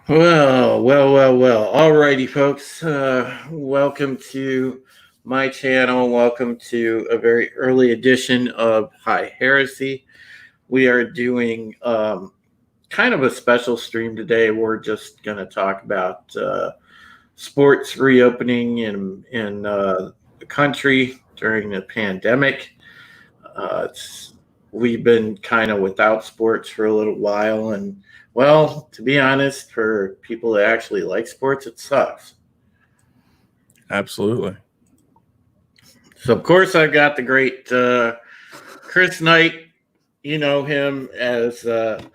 Well. Alrighty, folks. Welcome to my channel. Welcome to a very early edition of Heresy. We are doing kind of a special stream today. We're just going to talk about sports reopening in the country during the pandemic. We've been kind of without sports for a little while, and well, to be honest, for people that actually like sports, it sucks. Absolutely. So, of course, I've got the great Chris Knight. You know him as the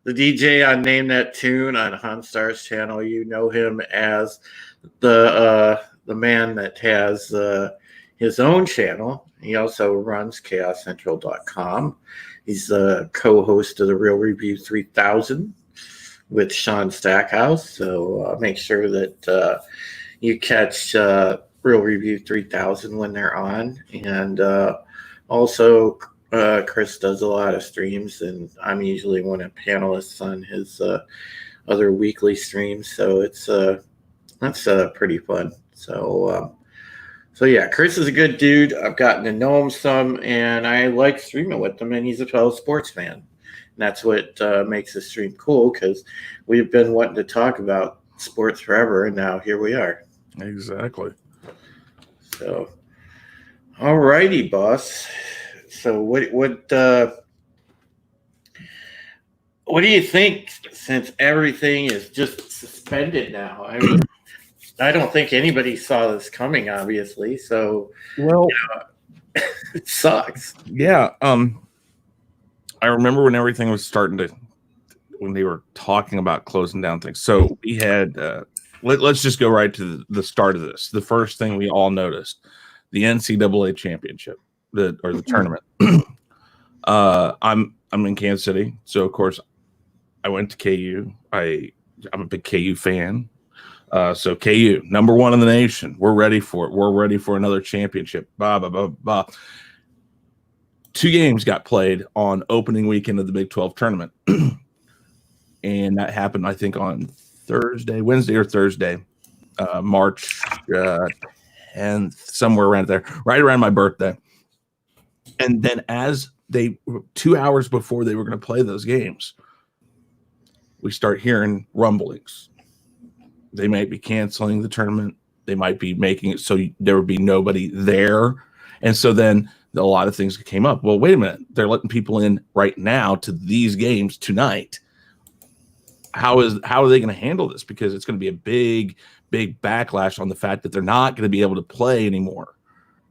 DJ on Name That Tune on Hanstar's channel. You know him as the man that has his own channel. He also runs chaoscentral.com. He's the co-host of the Real Review 3000 with Sean Stackhouse. So make sure that you catch Real Review 3000 when they're on. And also, Chris does a lot of streams, and I'm usually one of the panelists on his other weekly streams. So that's pretty fun. So yeah, Chris is a good dude. I've gotten to know him some, and I like streaming with him. And he's a fellow sports fan. And that's what makes the stream cool, because we've been wanting to talk about sports forever, and now here we are. Exactly. So, all righty, boss. So what do you think, since everything is just suspended now? I mean, I don't think anybody saw this coming, obviously. So, well, it sucks. Yeah. I remember when everything was when they were talking about closing down things. So we had, let's just go right to the start of this. The first thing we all noticed, the NCAA championship, the tournament. I'm in Kansas City, so of course I went to KU. I'm a big KU fan. So KU, number one in the nation. We're ready for it. We're ready for another championship. Blah, blah, blah, blah. 2 games got played on opening weekend of the Big 12 tournament. And that happened, I think, on Wednesday or Thursday, March 10th, somewhere around there, right around my birthday. And then 2 hours before they were going to play those games, we start hearing rumblings. They might be canceling the tournament. They might be making it so there would be nobody there. And so then a lot of things came up. Well, wait a minute. They're letting people in right now to these games tonight. How are they going to handle this? Because it's going to be a big, big backlash on the fact that they're not going to be able to play anymore.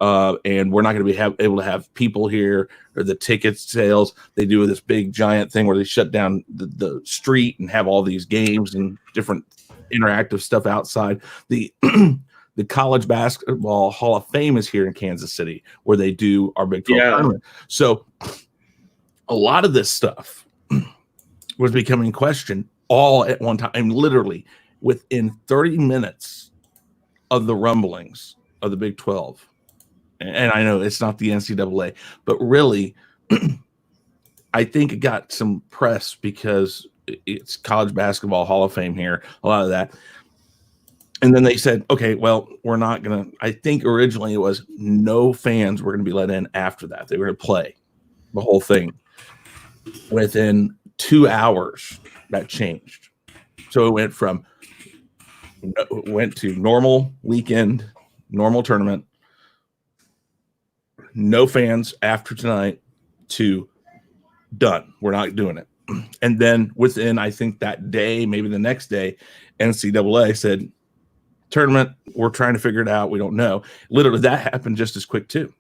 And we're not going to be able to have people here, or the ticket sales. They do this big giant thing where they shut down the street and have all these games and different interactive stuff outside. The College Basketball Hall of Fame is here in Kansas City, where they do our Big 12 tournament. So a lot of this stuff was becoming questioned all at one time, literally within 30 minutes of the rumblings of the Big 12. And I know it's not the NCAA, but really, I think it got some press because it's College Basketball Hall of Fame here, a lot of that. And then they said, okay, well, we're not going to, I think originally it was no fans were going to be let in after that. They were going to play the whole thing. Within 2 hours, that changed. So it went to normal weekend, normal tournament, no fans after tonight, to done. We're not doing it. And then within, I think that day, maybe the next day, NCAA said, tournament, we're trying to figure it out. We don't know. Literally, that happened just as quick too.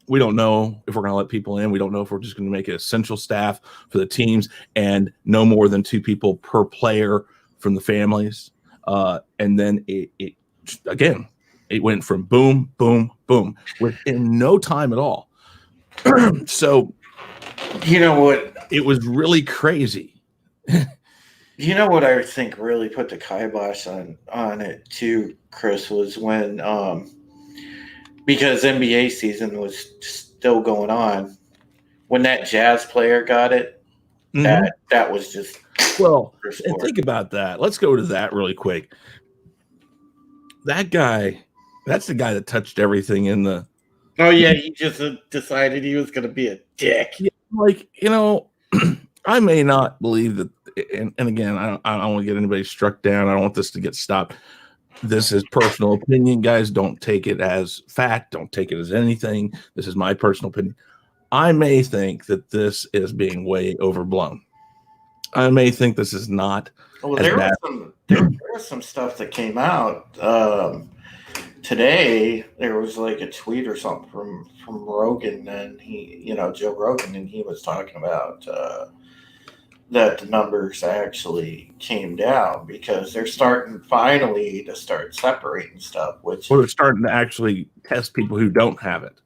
We don't know if we're going to let people in. We don't know if we're just going to make it essential staff for the teams and no more than 2 people per player from the families. And then it went from boom, boom, boom within no time at all. So, you know what? It was really crazy. You know what I think really put the kibosh on it too, Chris, was when because NBA season was still going on, when that Jazz player got it, that was just well. And think about that. Let's go to that really quick. That guy, that's the guy that touched everything in the. Oh yeah, he just decided he was going to be a dick. Yeah, like I may not believe that, and again, I don't want to get anybody struck down. I don't want this to get stopped. This is personal opinion, guys. Don't take it as fact. Don't take it as anything. This is my personal opinion. I may think that this is being way overblown. I may think this is not. Well, there was some stuff that came out today. There was like a tweet or something from Rogan, and Joe Rogan, and he was talking about that the numbers actually came down because they're starting finally to start separating stuff. Which they're starting to actually test people who don't have it.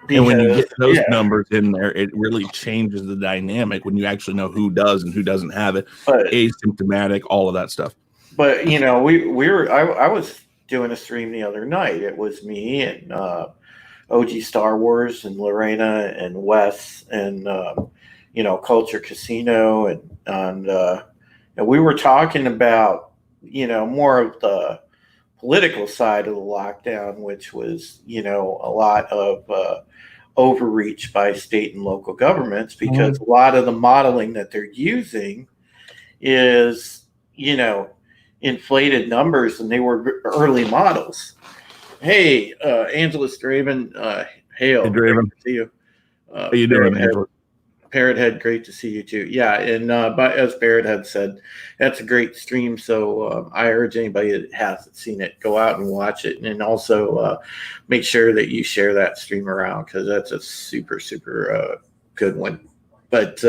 And when you get those numbers in there, it really changes the dynamic when you actually know who does and who doesn't have it, asymptomatic, all of that stuff. But I was doing a stream the other night. It was me and OG Star Wars and Lorena and Wes and Culture Casino and we were talking about more of the political side of the lockdown, which was a lot of overreach by state and local governments, because a lot of the modeling that they're using is inflated numbers, and they were early models. Hey, Angela Draven, hail. Hey, Draven. See you. How you doing, Angela? Parrot Head, great to see you too. Yeah, and but as Parrot Head said, that's a great stream. So I urge anybody that hasn't seen it, go out and watch it, and also make sure that you share that stream around, because that's a super good one. But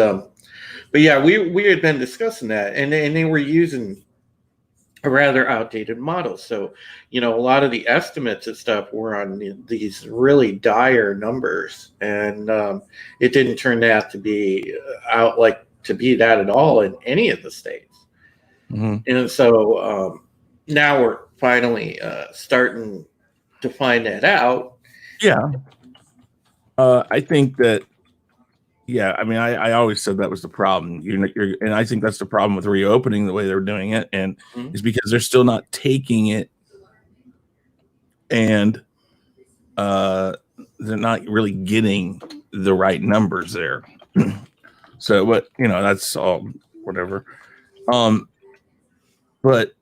yeah, we had been discussing that, and they were using a rather outdated model. So, a lot of the estimates and stuff were on these really dire numbers, and it didn't turn out to be that at all in any of the states. And so now we're finally starting to find that out. Yeah. I think that, I mean, I always said that was the problem. And I think that's the problem with reopening the way they're doing it, and is because they're still not taking it, and they're not really getting the right numbers there. So, but that's all whatever. But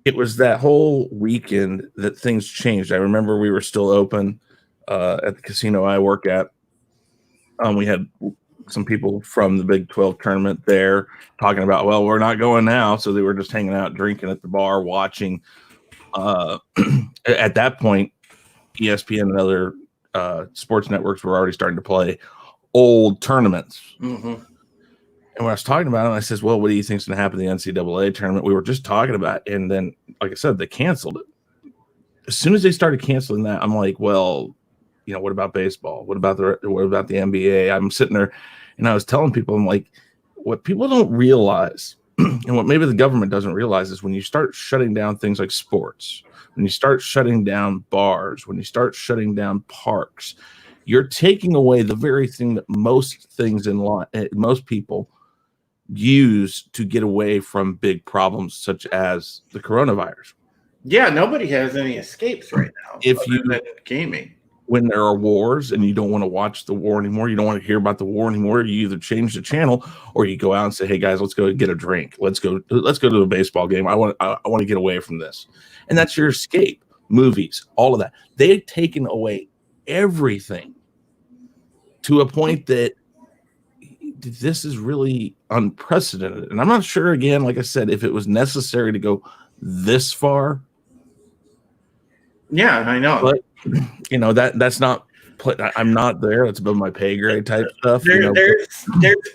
it was that whole weekend that things changed. I remember we were still open at the casino I work at. We had some people from the Big 12 tournament there talking about, well, we're not going now. So they were just hanging out, drinking at the bar, watching. At that point, ESPN and other sports networks were already starting to play old tournaments. And when I was talking about it, I says, well, what do you think is going to happen in the NCAA tournament? We were just talking about it. And then, like I said, they canceled it. As soon as they started canceling that, I'm like, well, what about baseball? What about the NBA? I'm sitting there and I was telling people, I'm like, what people don't realize and what maybe the government doesn't realize is when you start shutting down things like sports, when you start shutting down bars, when you start shutting down parks, you're taking away the very thing that most things in life, most people use to get away from big problems such as the coronavirus. Yeah, nobody has any escapes right now. If you gaming. When there are wars and you don't want to watch the war anymore, you don't want to hear about the war anymore, you either change the channel or you go out and say, hey guys, let's go get a drink. Let's go to a baseball game. I want to get away from this. And that's your escape. Movies, all of that. They've taken away everything to a point that this is really unprecedented. And I'm not sure, again, like I said, if it was necessary to go this far. Yeah, I know. But that's not. I'm not there. That's above my pay grade type stuff. There's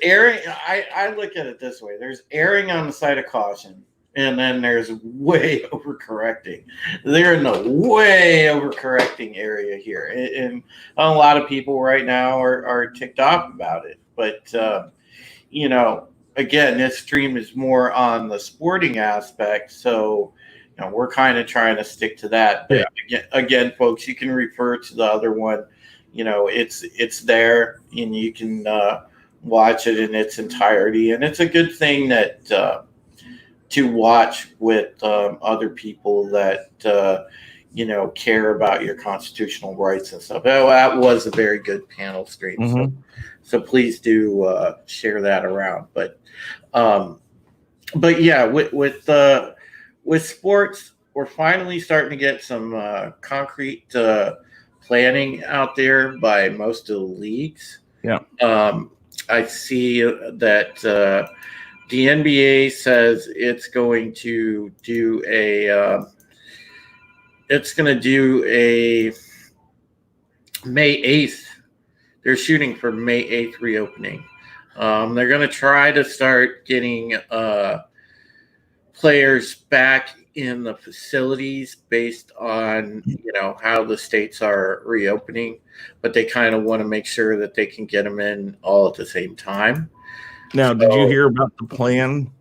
erring. I look at it this way: there's erring on the side of caution, and then there's way overcorrecting. They're in the way overcorrecting area here, and a lot of people right now are ticked off about it. But again, this stream is more on the sporting aspect, so. We're kind of trying to stick to that. But again, folks, you can refer to the other one. It's there, and you can watch it in its entirety, and it's a good thing that to watch with other people that care about your constitutional rights and stuff. That was a very good panel stream. Mhm. So please do share that around. But yeah, with sports, we're finally starting to get some concrete planning out there by most of the leagues. Yeah. I see that the NBA says it's going to do a May 8th. They're shooting for May 8th reopening. They're going to try to start getting players back in the facilities based on how the states are reopening, but they kind of want to make sure that they can get them in all at the same time. Now, did you hear about the plan?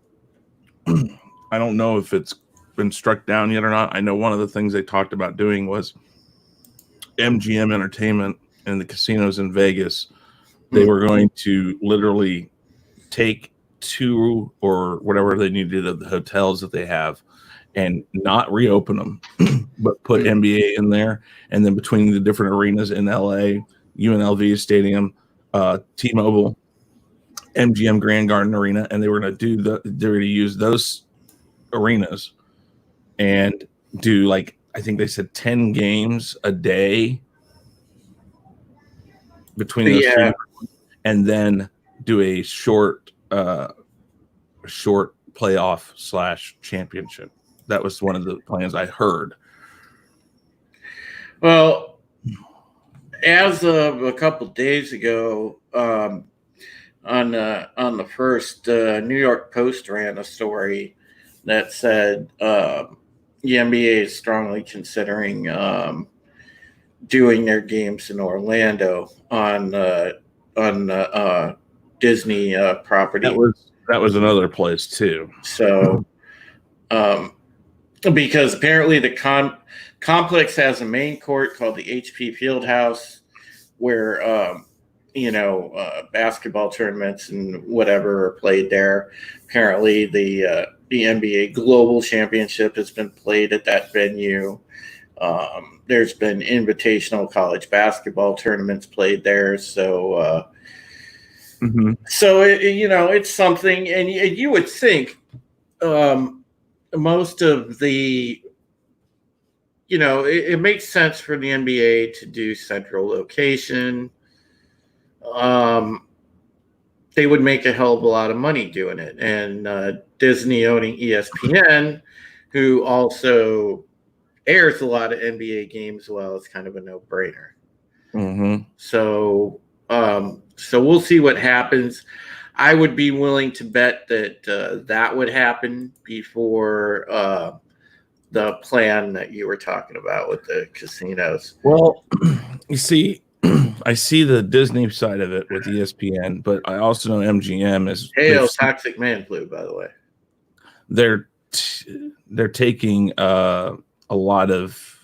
I don't know if it's been struck down yet or not. I know one of the things they talked about doing was MGM Entertainment and the casinos in Vegas. They were going to literally take 2 or whatever they needed of the hotels that they have and not reopen them, but put NBA in there. And then between the different arenas in LA, UNLV Stadium, T-Mobile, MGM Grand Garden Arena, and they were going to use those arenas and do, like, I think they said 10 games a day between those three, and then do a short playoff / championship. That was one of the plans I heard. Well, as of a couple days ago, on the first, New York Post ran a story that said the NBA is strongly considering doing their games in Orlando on Disney property. That was another place too. So, because apparently the complex has a main court called the HP Fieldhouse, where basketball tournaments and whatever are played there. Apparently, the NBA Global Championship has been played at that venue. There's been invitational college basketball tournaments played there. So, it's something, and you would think most of the, it makes sense for the NBA to do central location. They would make a hell of a lot of money doing it. And Disney owning ESPN, who also airs a lot of NBA games, well, it's kind of a no-brainer. So we'll see what happens. I would be willing to bet that that would happen before the plan that you were talking about with the casinos. Well, you see, I see the Disney side of it with ESPN, but I also know MGM is Toxic Man Flu, by the way. They're taking a lot of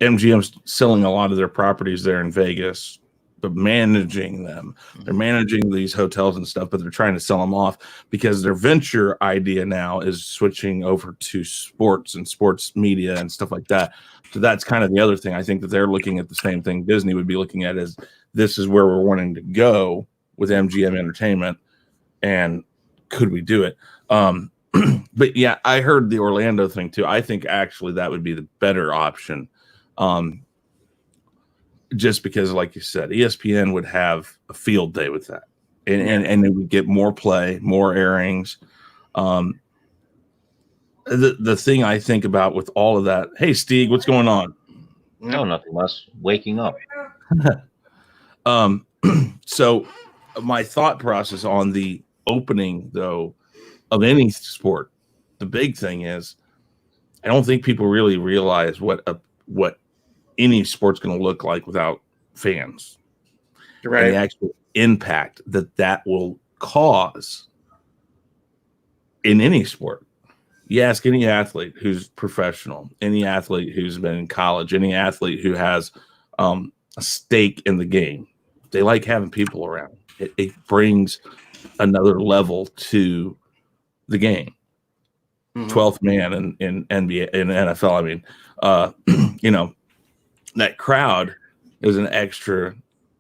MGM's selling a lot of their properties there in Vegas, but managing them. They're managing these hotels and stuff, but they're trying to sell them off because their venture idea now is switching over to sports and sports media and stuff like that. So that's kind of the other thing. I think that they're looking at the same thing Disney would be looking at, is this is where we're wanting to go with MGM Entertainment, and could we do it? But yeah, I heard the Orlando thing too. I think actually that would be the better option. Just because, like you said, ESPN would have a field day with that, and it would get more play, more airings. The thing I think about with all of that, hey, Steve, what's going on? No, nothing less. Waking up. So my thought process on the opening, though, of any sport, the big thing is I don't think people really realize what any sport's going to look like without fans. Right. And the actual impact that will cause in any sport. You ask any athlete who's professional, any athlete who's been in college, any athlete who has a stake in the game, they like having people around. It brings another level to the game. 12th man in NBA in NFL. I mean, that crowd is an extra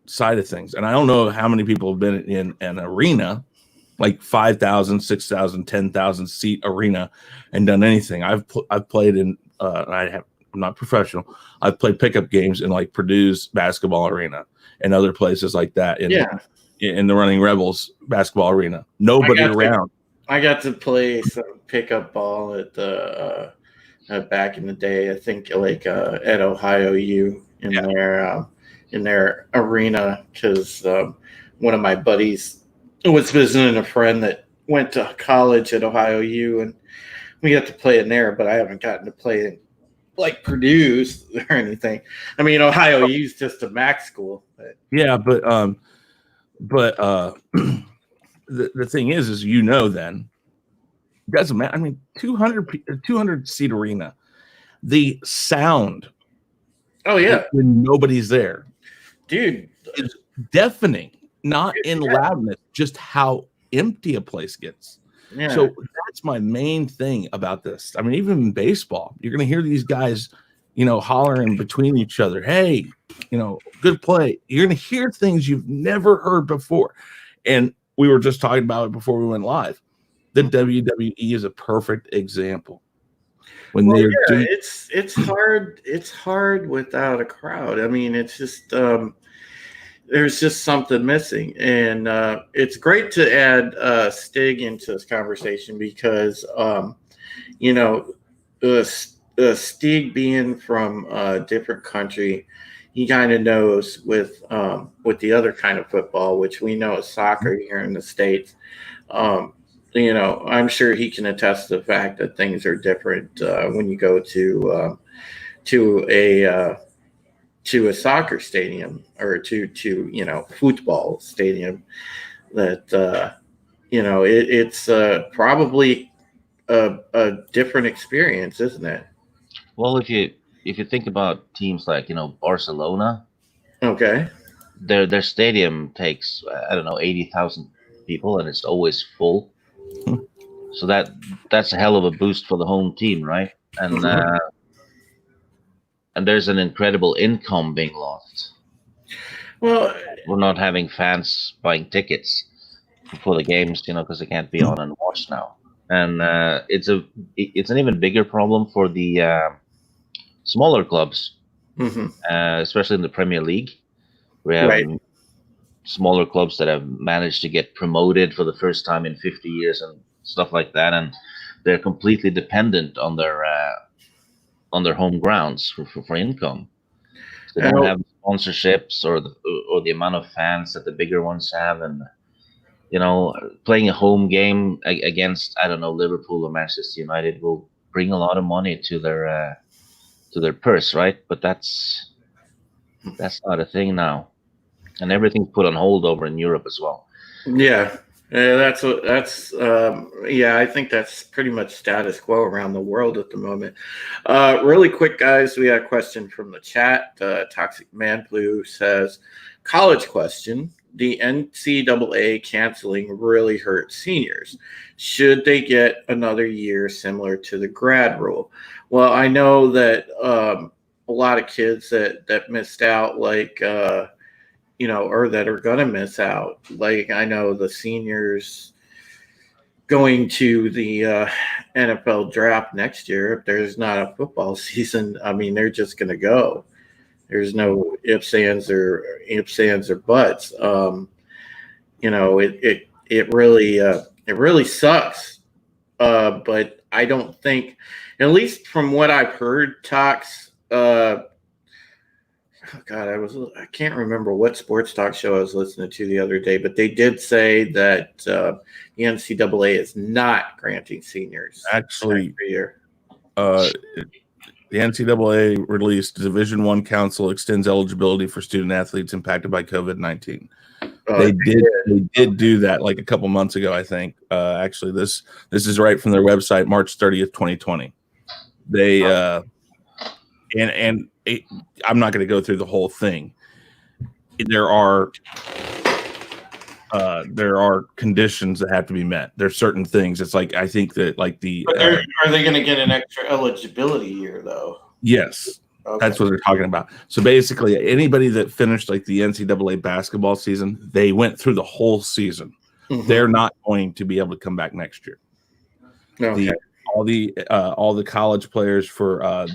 side of things. And I don't know how many people have been in an arena, like 5,000, 6,000, 10,000 seat arena, and done anything. I've played in. I'm not professional. I've played pickup games in like Purdue's basketball arena and other places like that. In the Running Rebels basketball arena, nobody around. I got to play some pickup ball at the back in the day. I think like at Ohio U in their arena, because one of my buddies was visiting a friend that went to college at Ohio U, and we got to play in there. But I haven't gotten to play in like Purdue's or anything. I mean, Ohio U is just a MAC school. But. Yeah, but the thing is then it doesn't matter. I mean, 200 seat arena, the sound. Oh yeah, when nobody's there, dude, it's deafening. Not in loudness, just how empty a place gets. Yeah. So that's my main thing about this. I mean, even in baseball, you're going to hear these guys, hollering between each other. Hey, good play. You're going to hear things you've never heard before. And we were just talking about it before we went live. The WWE is a perfect example. It's hard. It's hard without a crowd. I mean, it's just there's just something missing, and it's great to add Stig into this conversation because Stig being from a different country, he kind of knows with the other kind of football, which we know is soccer here in the States. I'm sure he can attest to the fact that things are different when you go to a soccer stadium or to football stadium. That it's probably a different experience, isn't it? Well, if you think about teams like Barcelona, okay, their stadium takes 80,000 people, and it's always full. So that's a hell of a boost for the home team, right? And and there's an incredible income being lost. Well, we're not having fans buying tickets for the games, because they can't be on and watch now. And it's an even bigger problem for the smaller clubs, especially in the Premier League. We have smaller clubs that have managed to get promoted for the first time in 50 years and stuff like that, and they're completely dependent on their home grounds for income. They don't have sponsorships or the amount of fans that the bigger ones have, and playing a home game against Liverpool or Manchester United will bring a lot of money to their purse, right? But that's not a thing now, and everything's put on hold over in Europe as well. Yeah. I think that's pretty much status quo around the world at the moment. Really quick, guys, we got a question from the chat. Toxic Man Blue says, college question. The NCAA canceling really hurt seniors. Should they get another year similar to the grad rule? Well, I know that a lot of kids that missed out, like or that are going to miss out. Like I know the seniors going to the NFL draft next year, if there's not a football season, I mean, they're just going to go. There's no ifs, ands, or buts. It really sucks. But I don't think, at least from what I've heard, Tox, I can't remember what sports talk show I was listening to the other day, but they did say that the NCAA is not granting seniors. Actually, the NCAA released Division I Council extends eligibility for student athletes impacted by COVID-19. They did do that like a couple months ago, I think. Actually, this is right from their website, March 30th, 2020. They I'm not going to go through the whole thing. there are conditions that have to be met. There's certain things. It's like, I think that like are they going to get an extra eligibility year though? Yes. Okay. That's what they're talking about. So basically, anybody that finished like the NCAA basketball season, they went through the whole season. Mm-hmm. They're not going to be able to come back next year. Okay. All the college players for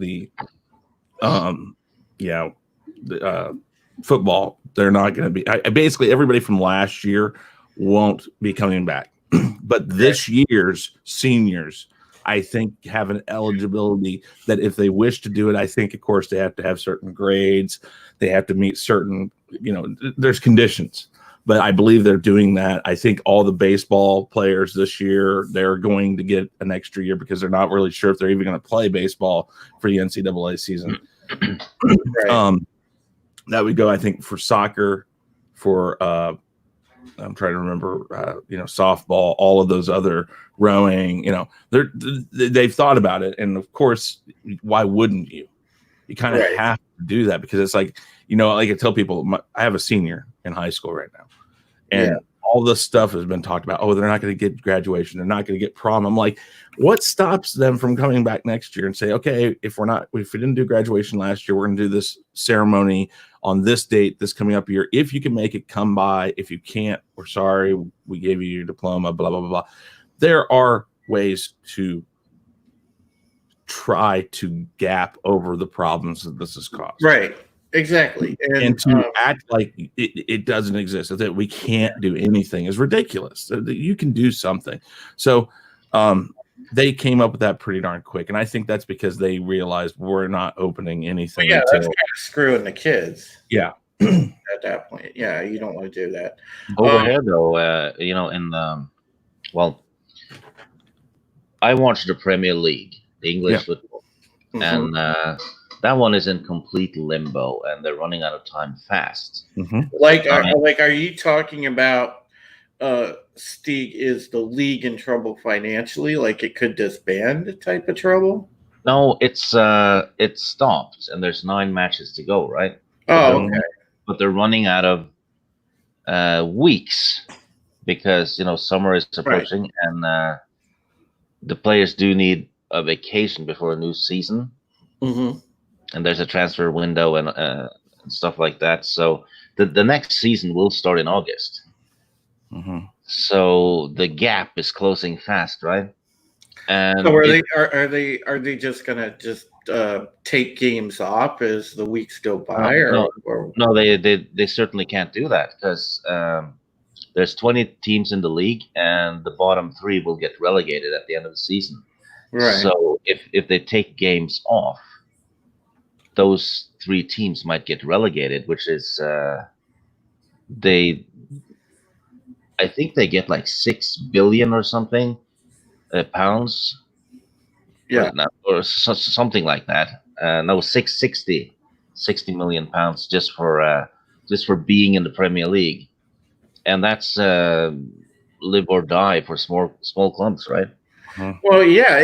football, they're not going to be. Basically, everybody from last year won't be coming back, but this year's seniors, I think, have an eligibility that if they wish to do it, I think, of course, they have to have certain grades. They have to meet certain, there's conditions. But I believe they're doing that. I think all the baseball players this year, they're going to get an extra year because they're not really sure if they're even going to play baseball for the NCAA season. Right. That would go, I think, for soccer, for I'm trying to remember, softball, all of those other rowing, they've thought about it. And of course, why wouldn't you? You kind of have to do that because it's like, like I tell people, I have a senior in high school right now. And all this stuff has been talked about. Oh, they're not going to get graduation. They're not going to get prom. I'm like, what stops them from coming back next year and say, okay, if we didn't do graduation last year, we're going to do this ceremony on this date, this coming up year. If you can make it, come by. If you can't, we're sorry. We gave you your diploma, blah, blah, blah, blah. There are ways to try to gap over the problems that this has caused. Right. Exactly. And to act like it doesn't exist, that we can't do anything is ridiculous. You can do something. So they came up with that pretty darn quick. And I think that's because they realized we're not opening anything. That's kind of screwing the kids. Yeah. At that point. Yeah, you don't want to do that. Over here, though, I watched the Premier League, the English football. Mm-hmm. And that one is in complete limbo, and they're running out of time fast. Mm-hmm. Are you talking about, Stieg, is the league in trouble financially? Like it could disband type of trouble? No, it stopped, and there's 9 matches to go, right? Oh, okay. But they're running out of weeks because summer is approaching, and the players do need a vacation before a new season. Mm-hmm. And there's a transfer window and stuff like that. So the next season will start in August. Mm-hmm. So the gap is closing fast, right? And so are they just gonna take games off as the weeks go by? No, they certainly can't do that because there's 20 teams in the league, and the bottom 3 will get relegated at the end of the season. Right. So if they take games off, those 3 teams might get relegated, which is I think they get like 6 billion or something pounds, or something like that. No, 60 million pounds just for being in the Premier League, and that's live or die for small clubs, right? Mm-hmm. Well, yeah,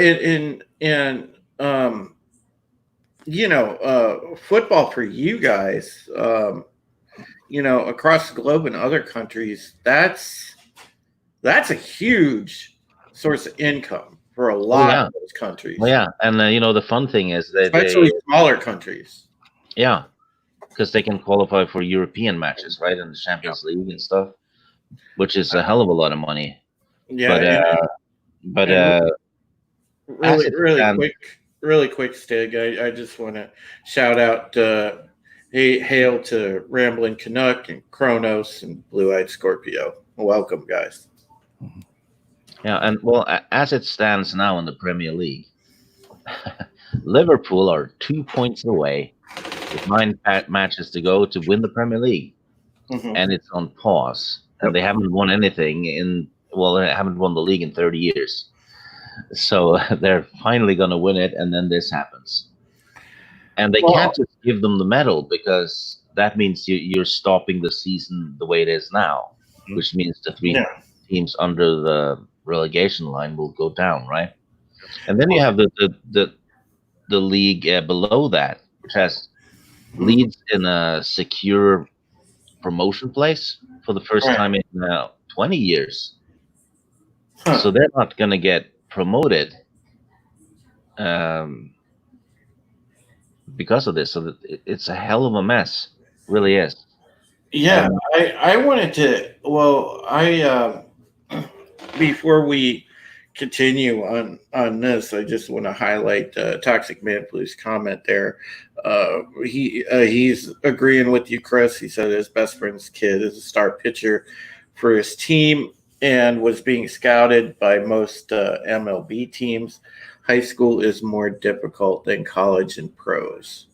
football for you guys, across the globe in other countries, that's a huge source of income for a lot of those countries. Well, yeah, and the fun thing is that especially smaller countries. Yeah, because they can qualify for European matches, right, in the Champions League and stuff, which is a hell of a lot of money. Yeah, but really quick, Stig. I just want to shout out, hail to Rambling Canuck and Kronos and Blue Eyed Scorpio. Welcome, guys. Yeah, and as it stands now in the Premier League, Liverpool are 2 points away with 9 matches to go to win the Premier League, and it's on pause, and they haven't won anything they haven't won the league in 30 years. So they're finally going to win it, and then this happens. And they can't just give them the medal because that means you're stopping the season the way it is now, which means the 3 teams under the relegation line will go down, right? And then you have the league below that, which has Leeds in a secure promotion place for the first Right. time in 20 years. Huh. So they're not going to get promoted because of this. So that it's a hell of a mess, really is. Yeah, And I wanted to. Well, before we continue on this, I just want to highlight Toxic Man Blue's comment there. He's agreeing with you, Chris. He said his best friend's kid is a star pitcher for his team and was being scouted by most MLB teams. High school is more difficult than college and pros.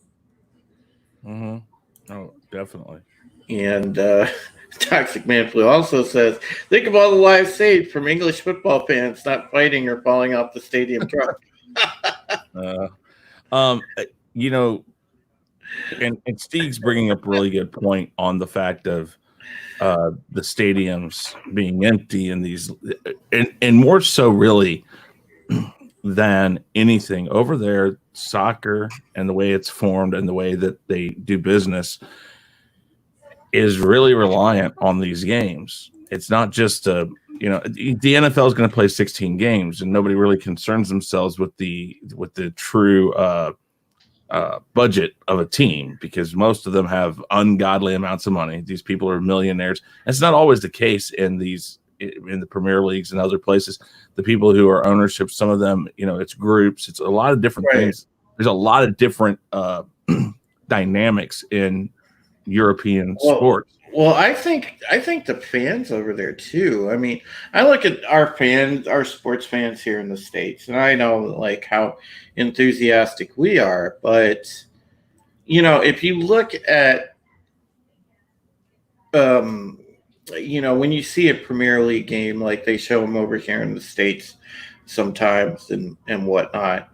Mm-hmm. Oh, definitely. And Toxic Man Flu also says, think of all the lives saved from English football fans not fighting or falling off the stadium truck. You know, and Steve's bringing up a really good point on the fact of the stadiums being empty and these, and more so really than anything over there, soccer and the way it's formed and the way that they do business is really reliant on these games. It's not just the NFL is going to play 16 games and nobody really concerns themselves with the true budget of a team because most of them have ungodly amounts of money. These people are millionaires. It's not always the case in the Premier Leagues and other places. The people who are ownership, some of them, it's groups. It's a lot of different things. There's a lot of different dynamics in European sports. Well, I think the fans over there too. I mean, I look at our sports fans here in the States, and I know like how enthusiastic we are, but if you look at when you see a Premier League game, like they show them over here in the States sometimes and whatnot,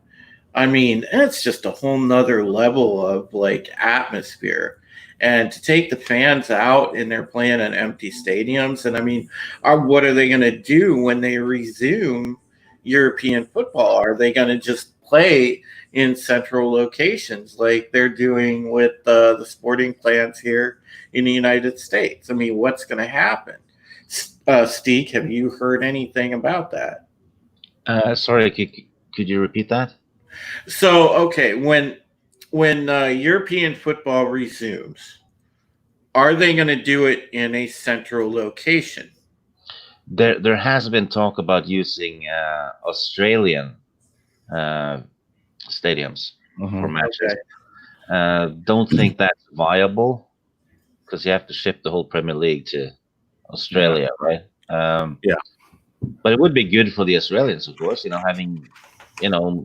I mean, it's just a whole nother level of like atmosphere. And to take the fans out and they're playing in empty stadiums, and I mean, what are they going to do when they resume European football? Are they going to just play in central locations like they're doing with the sporting plants here in the United States? I mean, what's going to happen? Steek, have you heard anything about that? Sorry, could you repeat that? So, okay, when European football resumes, are they going to do it in a central location? There has been talk about using Australian stadiums for matches. Okay. Don't think that's viable because you have to ship the whole Premier League to Australia, right? Yeah. But it would be good for the Australians, of course, having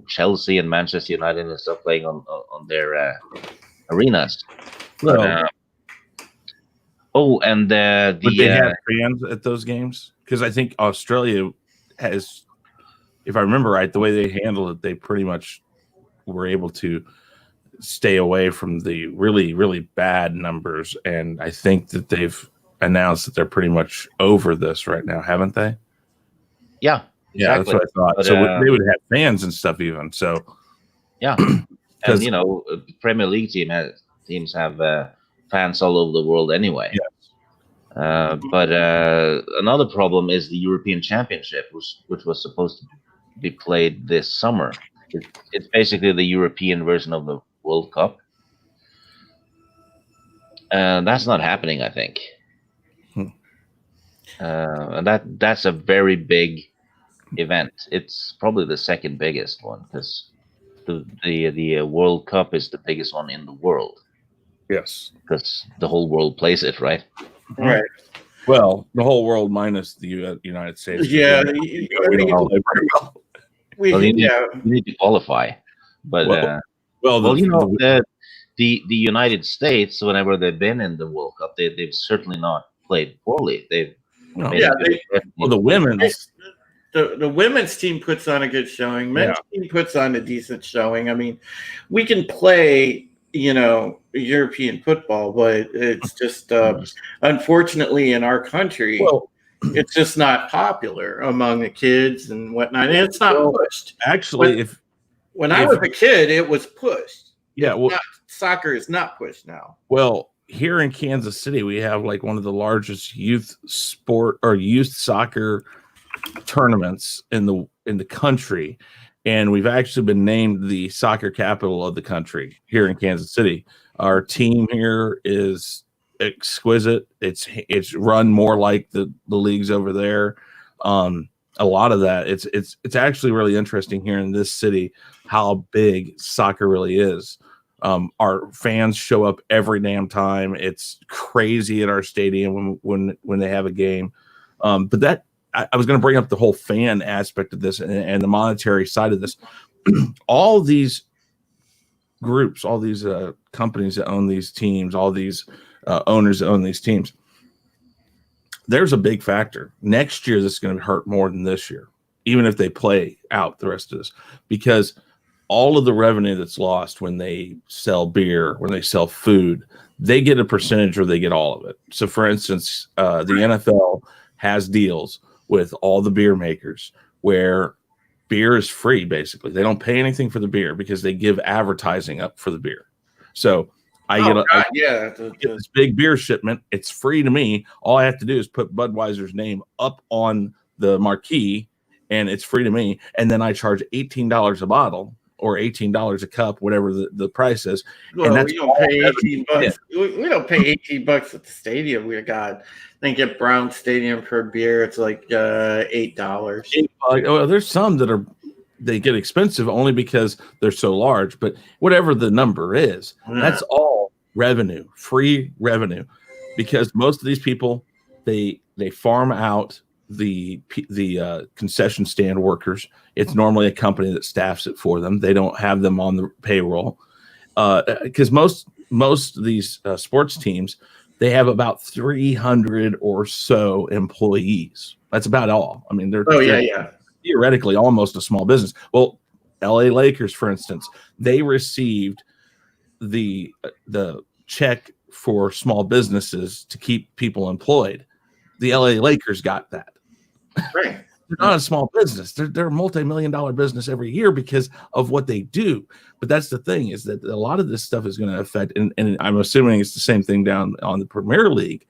Chelsea and Manchester United and stuff playing on their arenas. But, and would they have fans at those games? Because I think Australia has, if I remember right, the way they handled it, they pretty much were able to stay away from the really, really bad numbers. And I think that they've announced that they're pretty much over this right now, haven't they? Yeah. Yeah, exactly. That's what I thought. But, so they would have fans and stuff even. So yeah, and Premier League teams have fans all over the world anyway. Yeah. But another problem is the European Championship, which was supposed to be played this summer. It's basically the European version of the World Cup. That's not happening, I think. And that's a very big event. It's probably the second biggest one because the World Cup is the biggest one in the world. Yes, because the whole world plays it, right? Right. Well, the whole world minus the United States. Yeah, you need to qualify, but the United States, whenever they've been in the World Cup, they've certainly not played poorly. The women's. The women's team puts on a good showing. Men's team puts on a decent showing. I mean, we can play, European football, but it's just unfortunately in our country, it's just not popular among the kids and whatnot. And it's not pushed. Actually, when I was a kid, it was pushed. Yeah, soccer is not pushed now. Well, here in Kansas City, we have like one of the largest youth sport or youth soccer tournaments in the country, and we've actually been named the soccer capital of the country here in Kansas City. Our team here is exquisite. It's run more like the leagues over there. A lot of that it's actually really interesting here in this city how big soccer really is. Our fans show up every damn time. It's crazy at our stadium when they have a game. But that I was going to bring up the whole fan aspect of this and the monetary side of this. All these groups, all these companies that own these teams, all these owners that own these teams, there's a big factor. Next year, this is going to hurt more than this year, even if they play out the rest of this, because all of the revenue that's lost when they sell beer, when they sell food, they get a percentage or they get all of it. So, for instance, the NFL has deals with all the beer makers where beer is free, basically. They don't pay anything for the beer because they give advertising up for the beer. So I get this big beer shipment. It's free to me. All I have to do is put Budweiser's name up on the marquee, and it's free to me. And then I charge $18 a bottle or $18 a cup, whatever the price is. Well, and that's we don't pay $18. We don't pay $18 at the stadium. We got, I think at Brown Stadium for beer, it's like $8. Well, there's some that they get expensive only because they're so large. But whatever the number is, that's all revenue, free revenue, because most of these people they farm out the concession stand workers. It's normally a company that staffs it for them. They don't have them on the payroll because most of these sports teams, they have about 300 or so employees. That's about all. I mean, they're theoretically almost a small business. Well, LA Lakers, for instance, they received the check for small businesses to keep people employed. The LA Lakers got that. Right. They're not a small business. They're a multi-million-dollar business every year because of what they do. But that's the thing, is that a lot of this stuff is going to affect, and I'm assuming it's the same thing down on the Premier League,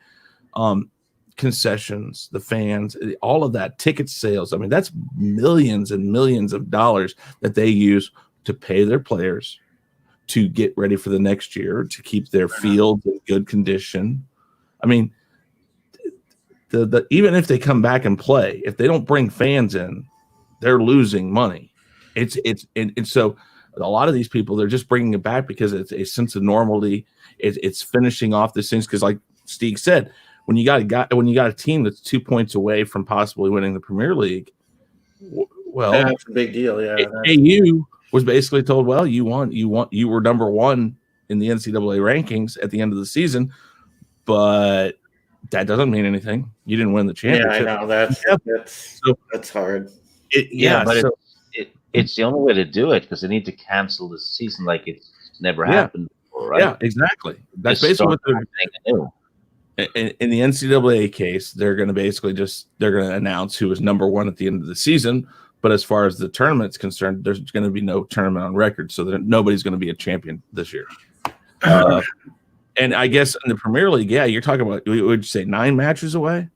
concessions, the fans, all of that, ticket sales. I mean, that's millions and millions of dollars that they use to pay their players, to get ready for the next year, to keep their fields in good condition. I mean, even if they come back and play, if they don't bring fans in, they're losing money. And so a lot of these people, they're just bringing it back because it's a sense of normality. It's finishing off these things because, like Steve said, when you got a team that's 2 points away from possibly winning the Premier League, well, that's a big deal. Yeah, AU was basically told, well, you were number one in the NCAA rankings at the end of the season, but that doesn't mean anything. You didn't win the championship. Yeah, I know that's hard. It's the only way to do it because they need to cancel the season like it's never happened before, right? Yeah, exactly. That's basically what they're doing. In the NCAA case, they're going to announce who was number one at the end of the season. But as far as the tournament's concerned, there's going to be no tournament on record, so that nobody's going to be a champion this year. And I guess in the Premier League, you're talking about, would you say 9 matches away?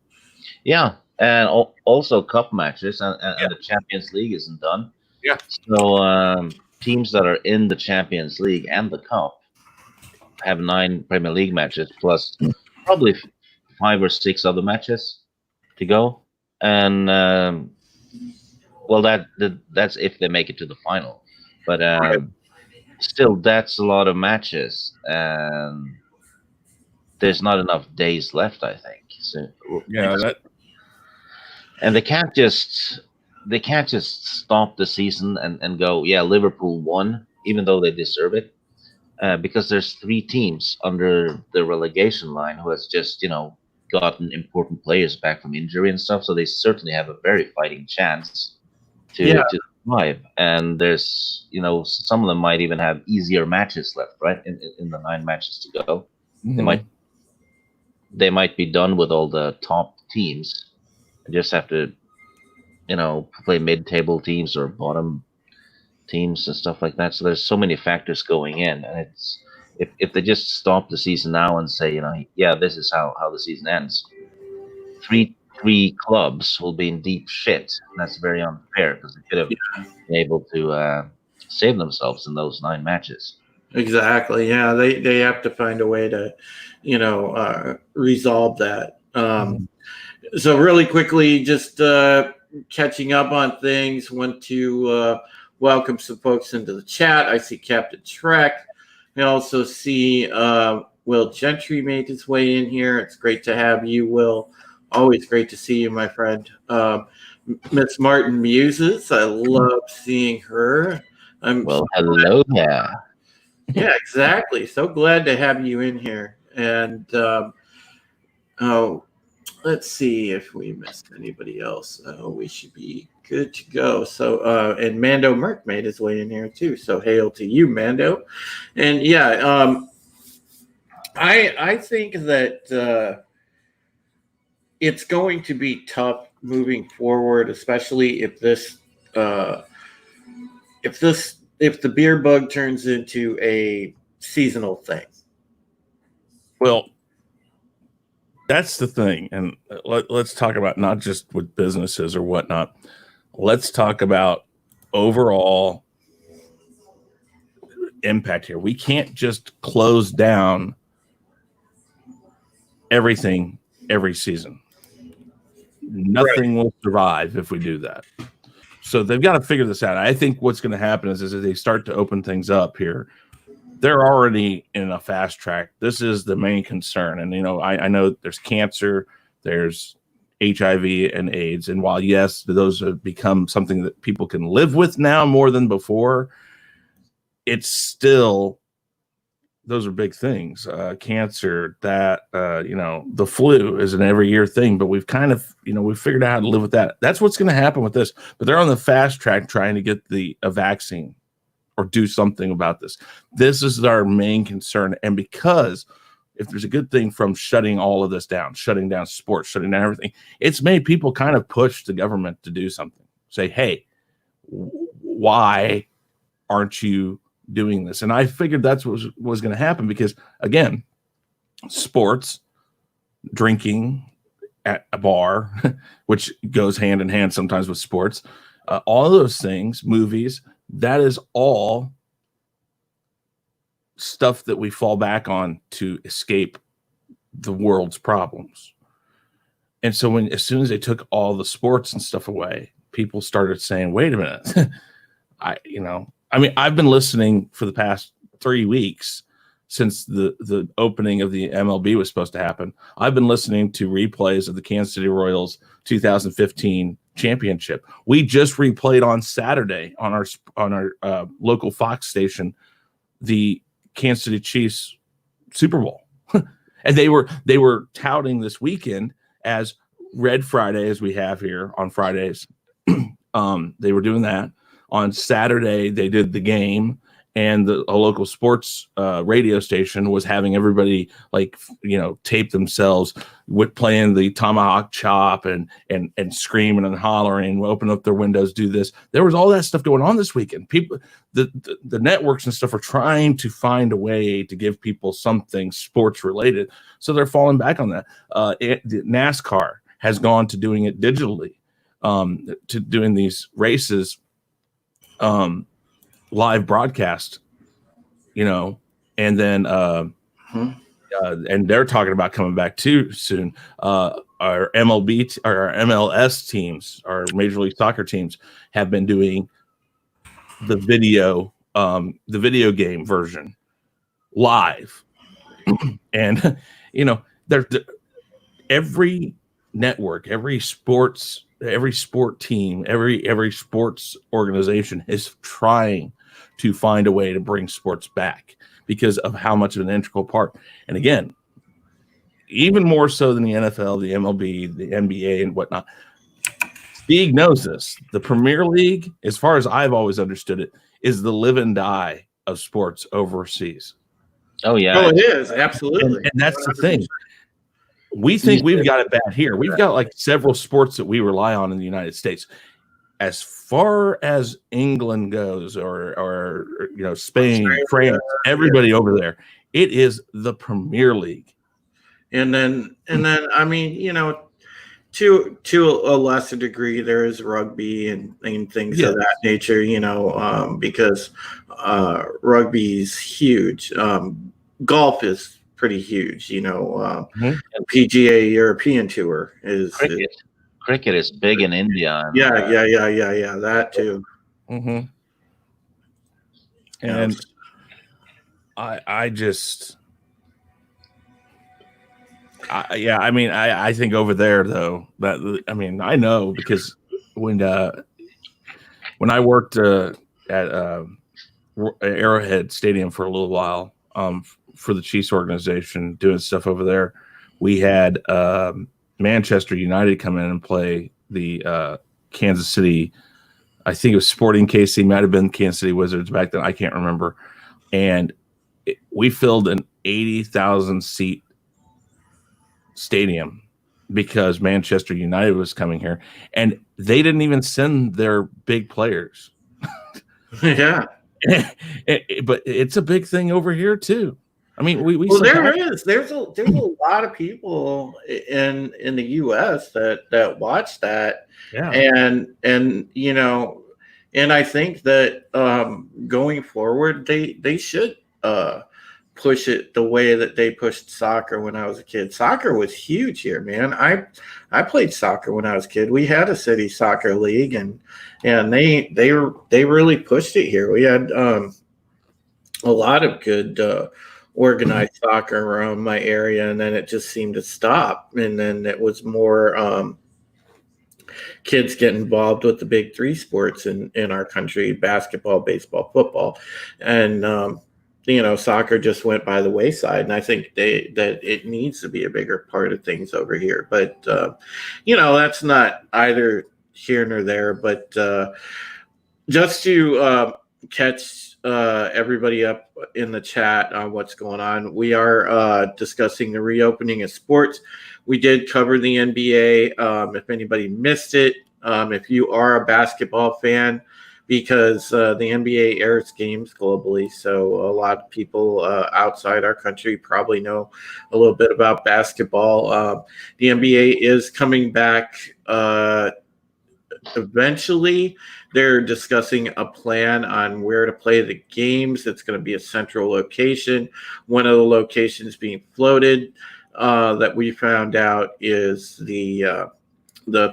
Yeah, and also cup matches, and the Champions League isn't done. Yeah. So teams that are in the Champions League and the Cup have 9 Premier League matches plus probably 5 or 6 other matches to go, and well, that's if they make it to the final, but still, that's a lot of matches, and there's not enough days left, I think. So and they can't just stop the season and go, yeah, Liverpool won, even though they deserve it, because there's 3 teams under the relegation line who has just gotten important players back from injury and stuff, so they certainly have a very fighting chance to survive. And there's some of them might even have easier matches left, right, in the 9 matches to go. Mm-hmm. They might be done with all the top teams and just have to play mid-table teams or bottom teams and stuff like that. So there's so many factors going in, and if they just stop the season now and say, yeah, this is how the season ends, three clubs will be in deep shit. That's very unfair because they could have been able to save themselves in those 9 matches. Exactly. Yeah, they have to find a way to, resolve that. So really quickly, just catching up on things. Want to welcome some folks into the chat. I see Captain Trek. I also see Will Gentry made his way in here. It's great to have you, Will. Always great to see you, my friend. Miss Martin Muses. I love seeing her. Hello there. Yeah, exactly. So glad to have you in here. And let's see if we missed anybody else. We should be good to go. So, and Mando Merck made his way in here too. So, hail to you, Mando. And yeah, I think that it's going to be tough moving forward, especially if the beer bug turns into a seasonal thing. Well, that's the thing. And let's talk about not just with businesses or whatnot. Let's talk about overall impact here. We can't just close down everything every season. Nothing will survive if we do that. So they've got to figure this out. I think what's going to happen is as they start to open things up here, they're already in a fast track. This is the main concern. And, I know there's cancer, there's HIV and AIDS. And while, yes, those have become something that people can live with now more than before, it's still, those are big things. Cancer, the flu is an every year thing, but we've kind of, we've figured out how to live with that. That's what's going to happen with this. But they're on the fast track trying to get a vaccine or do something about this. This is our main concern. And because if there's a good thing from shutting all of this down, shutting down sports, shutting down everything, it's made people kind of push the government to do something. Say, hey, why aren't you doing this? And I figured that's what was going to happen because, again, sports, drinking at a bar, which goes hand in hand sometimes with sports, all of those things, movies, that is all stuff that we fall back on to escape the world's problems. And so as soon as they took all the sports and stuff away, people started saying, wait a minute, I've been listening for the past 3 weeks since the opening of the MLB was supposed to happen. I've been listening to replays of the Kansas City Royals 2015 championship. We just replayed on Saturday on our local Fox station the Kansas City Chiefs Super Bowl, and they were touting this weekend as Red Friday, as we have here on Fridays. They were doing that. On Saturday, they did the game, and a local sports radio station was having everybody tape themselves with playing the tomahawk chop and screaming and hollering, open up their windows, do this. There was all that stuff going on this weekend. People, the networks and stuff are trying to find a way to give people something sports related, so they're falling back on that. The NASCAR has gone to doing it digitally, to doing these races. Live broadcast, and then and they're talking about coming back too soon. Our MLB or our MLS teams, our Major League Soccer teams, have been doing the video game version live, and every network, every sport team, every sports organization is trying to find a way to bring sports back because of how much of an integral part. And again, even more so than the NFL, the MLB, the NBA, and whatnot. Steve knows this. The Premier League, as far as I've always understood it, is the live and die of sports overseas. Oh yeah, it is absolutely, and that's 100%. The thing. We think we've got it bad here. We've got like several sports that we rely on in the United States. As far as England goes, or Spain, France, everybody over there, It is the Premier League. And then I mean, to a lesser degree, there is rugby and things of that nature, because rugby is huge. Golf is pretty huge, PGA European Tour is cricket is big in India. And, yeah, that too. Mm-hmm. And I I think over there though, I know because when I worked at Arrowhead Stadium for a little while for the Chiefs organization doing stuff over there, we had Manchester United come in and play the Kansas City. I think it was Sporting KC, might have been Kansas City Wizards back then. I can't remember. And we filled an 80,000 seat stadium because Manchester United was coming here, and they didn't even send their big players. Yeah. But it's a big thing over here too. I mean, there's a lot of people in the US that watch that. Yeah. And I think that going forward they should push it the way that they pushed soccer when I was a kid. Soccer was huge here, man. I played soccer when I was a kid. We had a city soccer league, and they really pushed it here. We had a lot of good organized soccer around my area, and then it just seemed to stop. And then it was more kids get involved with the big three sports in our country: basketball, baseball, football, and soccer just went by the wayside. And I think that it needs to be a bigger part of things over here. But that's not either here nor there. But just to catch everybody up in the chat on what's going on, we are discussing the reopening of sports. We did cover the NBA. If anybody missed it, if you are a basketball fan, because the NBA airs games globally, so a lot of people outside our country probably know a little bit about basketball. The NBA is coming back eventually. They're discussing a plan on where to play the games. It's going to be a central location. One of the locations being floated that we found out is the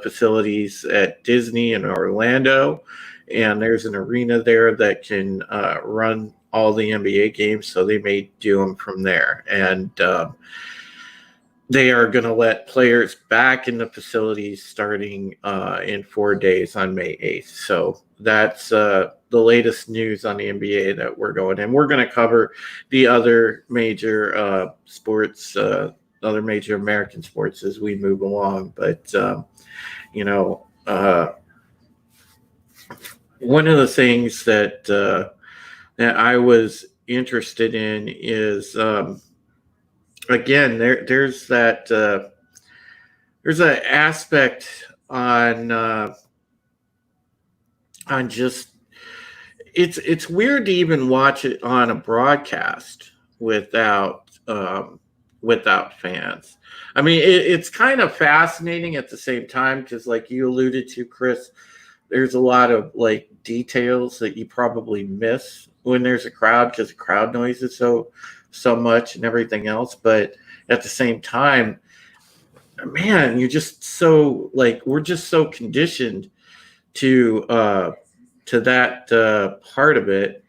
facilities at Disney in Orlando. And there's an arena there that can run all the NBA games, so they may do them from there. And they are going to let players back in the facilities starting in 4 days on May 8th. So that's the latest news on the NBA that we're going. And we're going to cover the other major sports, other major American sports as we move along. But, one of the things that I was interested in is, again, there's that there's an aspect on just it's weird to even watch it on a broadcast without fans. I mean, it's kind of fascinating at the same time because, like you alluded to, Chris, there's a lot of like details that you probably miss when there's a crowd because the crowd noise is so much and everything else. But at the same time, man, you're just so we're just so conditioned to that part of it.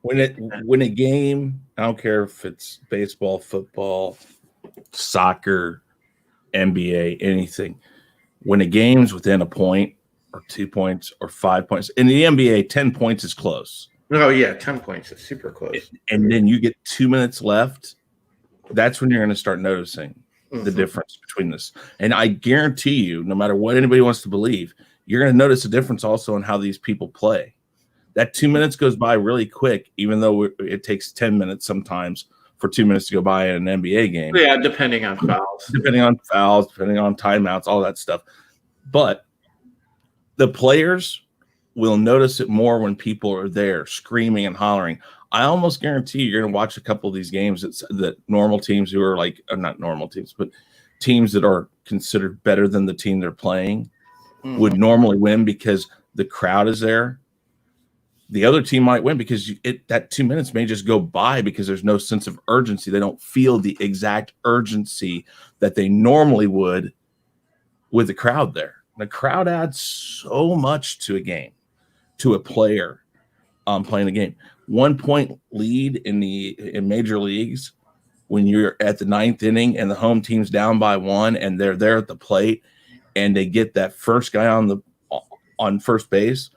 When a game, I don't care if it's baseball, football, soccer, NBA, anything. When a game's within a point or 2 points or 5 points, in the NBA, 10 points is close. Oh yeah, 10 points is super close. And then you get 2 minutes left. That's when you're going to start noticing the difference between this. And I guarantee you, no matter what anybody wants to believe, you're going to notice a difference also in how these people play. That 2 minutes goes by really quick, even though it takes 10 minutes sometimes for 2 minutes to go by in an NBA game. Yeah, depending on fouls. Depending on timeouts, all that stuff. But the players we'll notice it more when people are there screaming and hollering. I almost guarantee you're going to watch a couple of these games that normal teams who are like, not normal teams, but teams that are considered better than the team they're playing would normally win because the crowd is there. The other team might win because that 2 minutes may just go by because there's no sense of urgency. They don't feel the exact urgency that they normally would with the crowd there. The crowd adds so much to a game, to a player playing a game. 1 point lead in major leagues when you're at the ninth inning and the home team's down by 1 and they're there at the plate and they get that first guy on first base,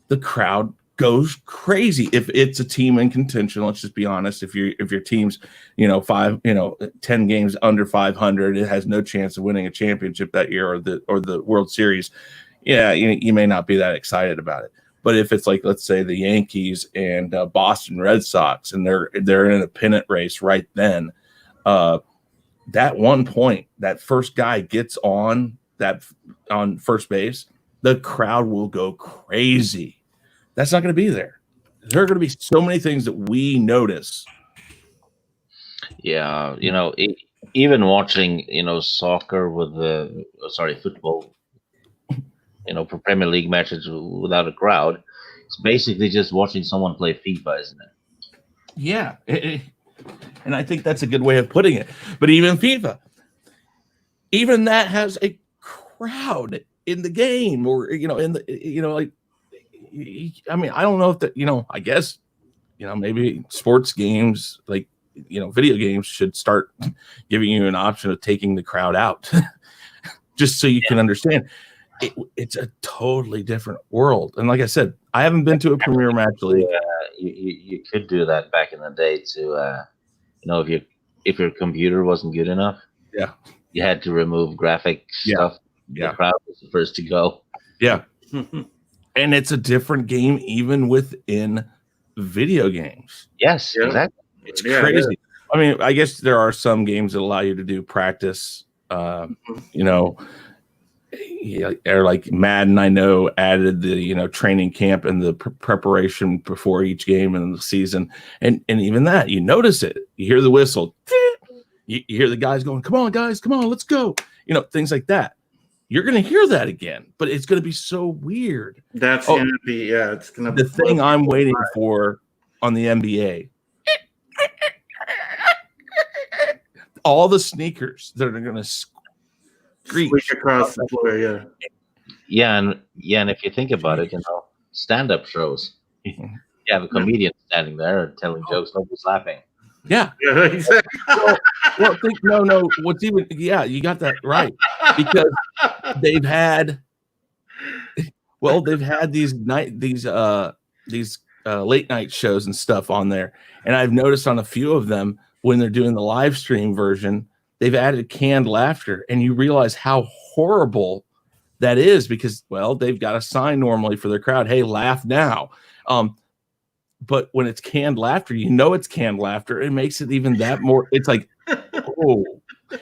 the crowd goes crazy. If it's a team in contention, let's just be honest. If your team's 10 games under 500, it has no chance of winning a championship that year or the World Series. Yeah, you may not be that excited about it. But if it's like, let's say, the Yankees and Boston Red Sox, and they're in a pennant race right then, that 1 point, that first guy gets on first base, the crowd will go crazy. That's not going to be there. There are going to be so many things that we notice. Yeah, even watching, soccer football, for Premier League matches without a crowd, it's basically just watching someone play FIFA, isn't it? Yeah, and I think that's a good way of putting it. But even FIFA, even that has a crowd in the game, or like. I mean, I don't know if that, I guess, maybe sports games, like, video games should start giving you an option of taking the crowd out just so you can understand. It's a totally different world. And like I said, I haven't been to a Premier Match League. You could do that back in the day to, if your computer wasn't good enough, yeah, you had to remove graphic stuff. Yeah. The crowd was the first to go. Yeah. And it's a different game even within video games. Yes, exactly. It's crazy. I mean, I guess there are some games that allow you to do practice, or like Madden, I know, added the, training camp and the preparation before each game in the season. And even that, you notice it. You hear the whistle. You hear the guys going, come on, guys, come on, let's go. Things like that. You're going to hear that again, but it's going to be so weird. That's going to be, it's going to be the thing I'm waiting for on the NBA. All the sneakers that are going to screech across the floor, yeah. Yeah, and if you think about it, stand-up shows. You have a comedian standing there telling jokes, nobody's laughing. Yeah, exactly. No. What's even? Yeah, you got that right, because they've had these late night shows and stuff on there, and I've noticed on a few of them when they're doing the live stream version, they've added canned laughter, and you realize how horrible that is because, well, they've got a sign normally for their crowd, hey, laugh now. But when it's canned laughter, it's canned laughter. It makes it even that more. It's like, oh,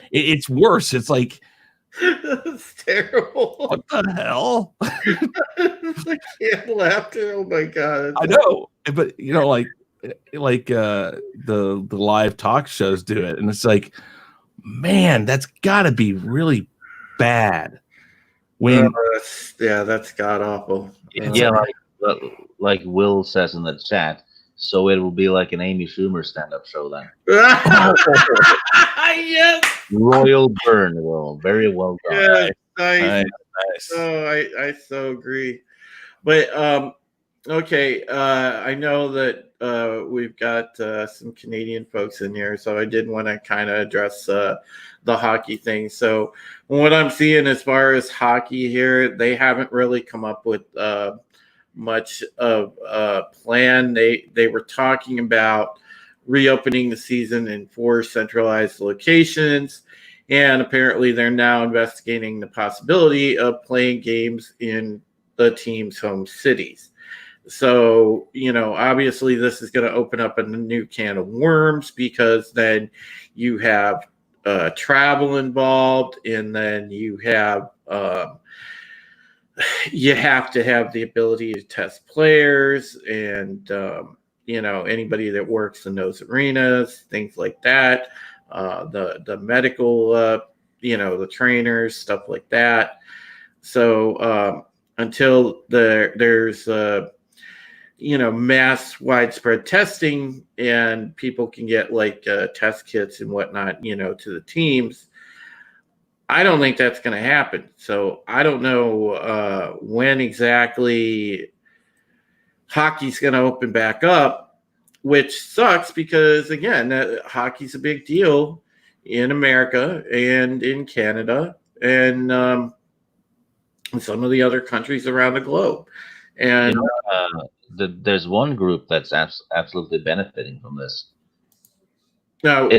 it's worse. It's like, it's terrible. What the hell? It's like canned laughter. Oh my god! I know, but like the live talk shows do it, and it's like, man, that's got to be really bad. When that's god awful. Yeah. Like Will says in the chat, so it will be like an Amy Schumer stand-up show then. Yes. Royal burn, Will. Very well done. Yes, nice. Oh, I so agree. But okay, I know that we've got some Canadian folks in here, so I did want to kind of address the hockey thing. So what I'm seeing as far as hockey here, they haven't really come up with much of a plan. They were talking about reopening the season in 4 centralized locations, and apparently they're now investigating the possibility of playing games in the team's home cities. So, obviously this is going to open up a new can of worms because then you have travel involved, and then you have you have to have the ability to test players and anybody that works in those arenas, things like that. The medical, the trainers, stuff like that. So until there's mass widespread testing and people can get test kits and whatnot, to the teams, I don't think that's going to happen. So I don't know when exactly hockey's going to open back up, which sucks because, again, hockey's a big deal in America and in Canada and some of the other countries around the globe. And there's one group that's absolutely benefiting from this. now,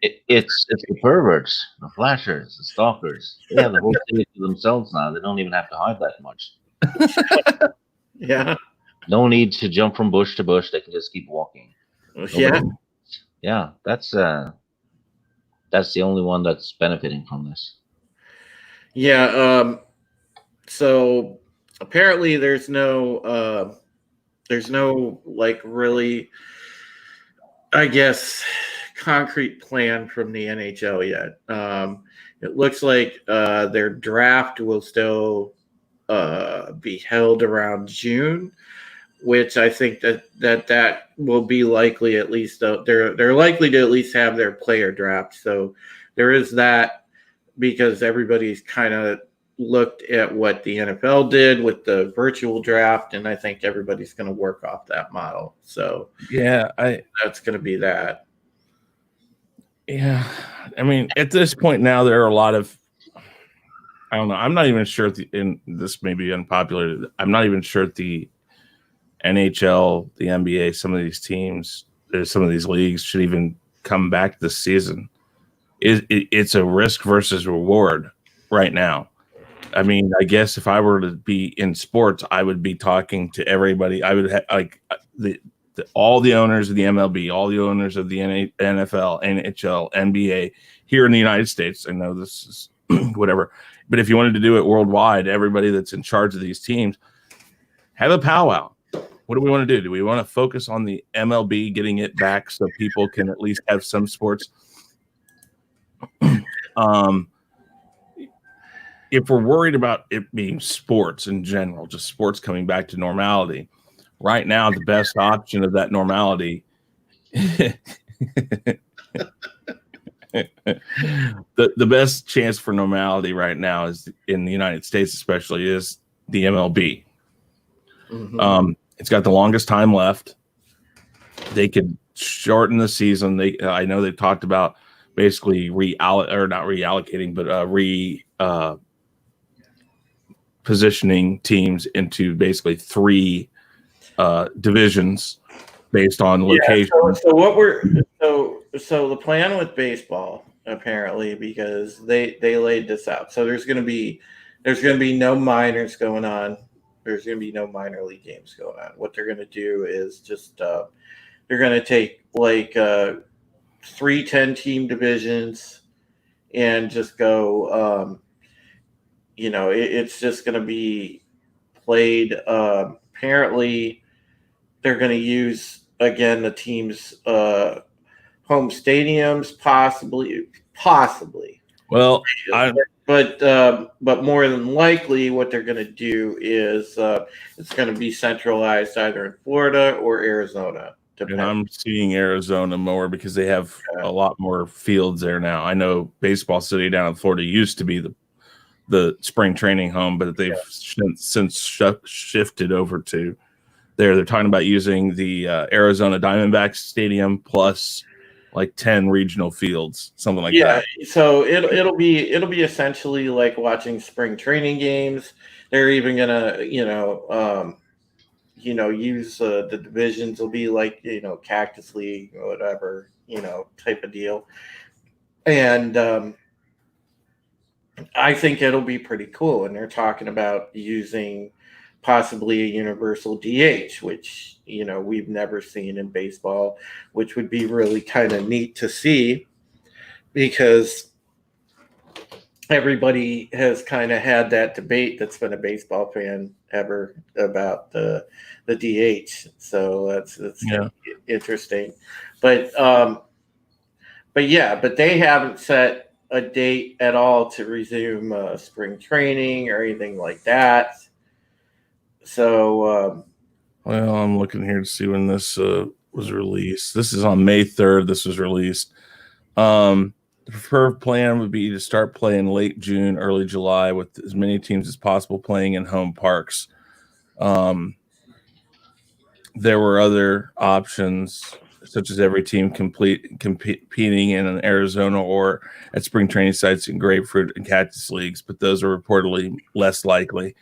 it's the perverts, the flashers, the stalkers. They have the whole city to themselves now. They don't even have to hide that much. yeah, No need to jump from bush to bush. They can just keep walking. Yeah, that's the only one that's benefiting from this. Yeah. So apparently there's no really, I guess, concrete plan from the NHL yet. It looks like their draft will still be held around June, which I think that will be likely. At least they're likely to at least have their player draft. So there is that, because everybody's kind of looked at what the NFL did with the virtual draft, and I think everybody's going to work off that model. So yeah, that's going to be that. Yeah, I mean, at this point now, there are a lot of, I don't know. I'm not even sure and this may be unpopular. I'm not even sure the NHL, the NBA, some of these teams, some of these leagues should even come back this season. It's a risk versus reward right now. I mean, I guess if I were to be in sports, I would be talking to everybody. I would all the owners of the MLB, all the owners of the NFL, NHL, NBA here in the United States. I know this is whatever, but if you wanted to do it worldwide, everybody that's in charge of these teams, have a powwow. What do we want to do? Do we want to focus on the MLB, getting it back so people can at least have some sports? If we're worried about it being sports in general, just sports coming back to normality, right now the best option of that normality, the best chance for normality right now is in the United States, especially, is the MLB. Mm-hmm. It's got the longest time left. They could shorten the season. I know they talked about basically positioning teams into basically 3 divisions based on location. So the plan with baseball, apparently, because they laid this out. So there's going to be no minors going on. There's going to be no minor league games going on. What they're going to do is just they're going to take 3 10-team divisions and just go. It's just going to be played. Apparently, they're going to use again the team's home stadiums, possibly. Well, but more than likely, what they're going to do is it's going to be centralized either in Florida or Arizona. And I'm seeing Arizona more because they have a lot more fields there now. I know Baseball City down in Florida used to be the spring training home, but they've since shifted over to there. They're talking about using the Arizona Diamondbacks Stadium plus 10 regional fields, something like that. Yeah, so it'll be essentially like watching spring training games. They're even gonna use the divisions will be Cactus League or whatever type of deal, and I think it'll be pretty cool. And they're talking about using possibly a universal DH, which we've never seen in baseball, which would be really kind of neat to see, because everybody has kind of had that debate that's been a baseball fan ever about the DH. So that's kind Yeah. of interesting. But but they haven't set a date at all to resume spring training or anything like that. So Well, I'm looking here to see when this was released. This is on May 3rd. This was released. The preferred plan would be to start playing late June, early July, with as many teams as possible playing in home parks. There were other options, such as every team competing in Arizona or at spring training sites in grapefruit and cactus leagues, but those are reportedly less likely.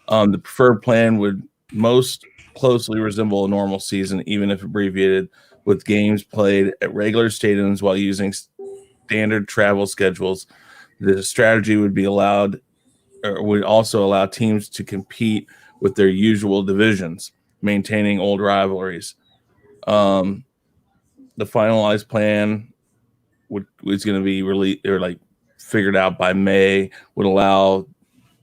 The preferred plan would most closely resemble a normal season, even if abbreviated, with games played at regular stadiums while using standard travel schedules. The strategy would be allowed, or would also allow teams to compete with their usual divisions, maintaining old rivalries. The finalized plan was going to be released or like figured out by May. Would allow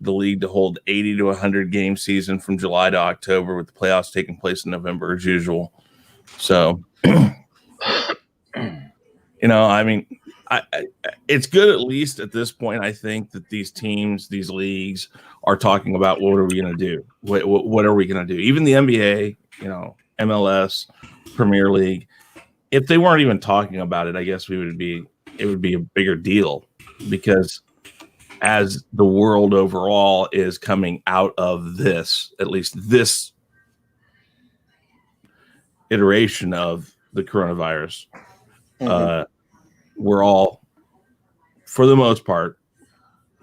the league to hold 80 to 100 game season from July to October, with the playoffs taking place in November as usual. So, I mean, it's good at least at this point. I think that these teams, these leagues, are talking about what are we going to do? What are we going to do? Even the NBA, MLS, Premier League. If they weren't even talking about it, I guess it would be a bigger deal, because as the world overall is coming out of this, at least this iteration of the coronavirus, we're all, for the most part,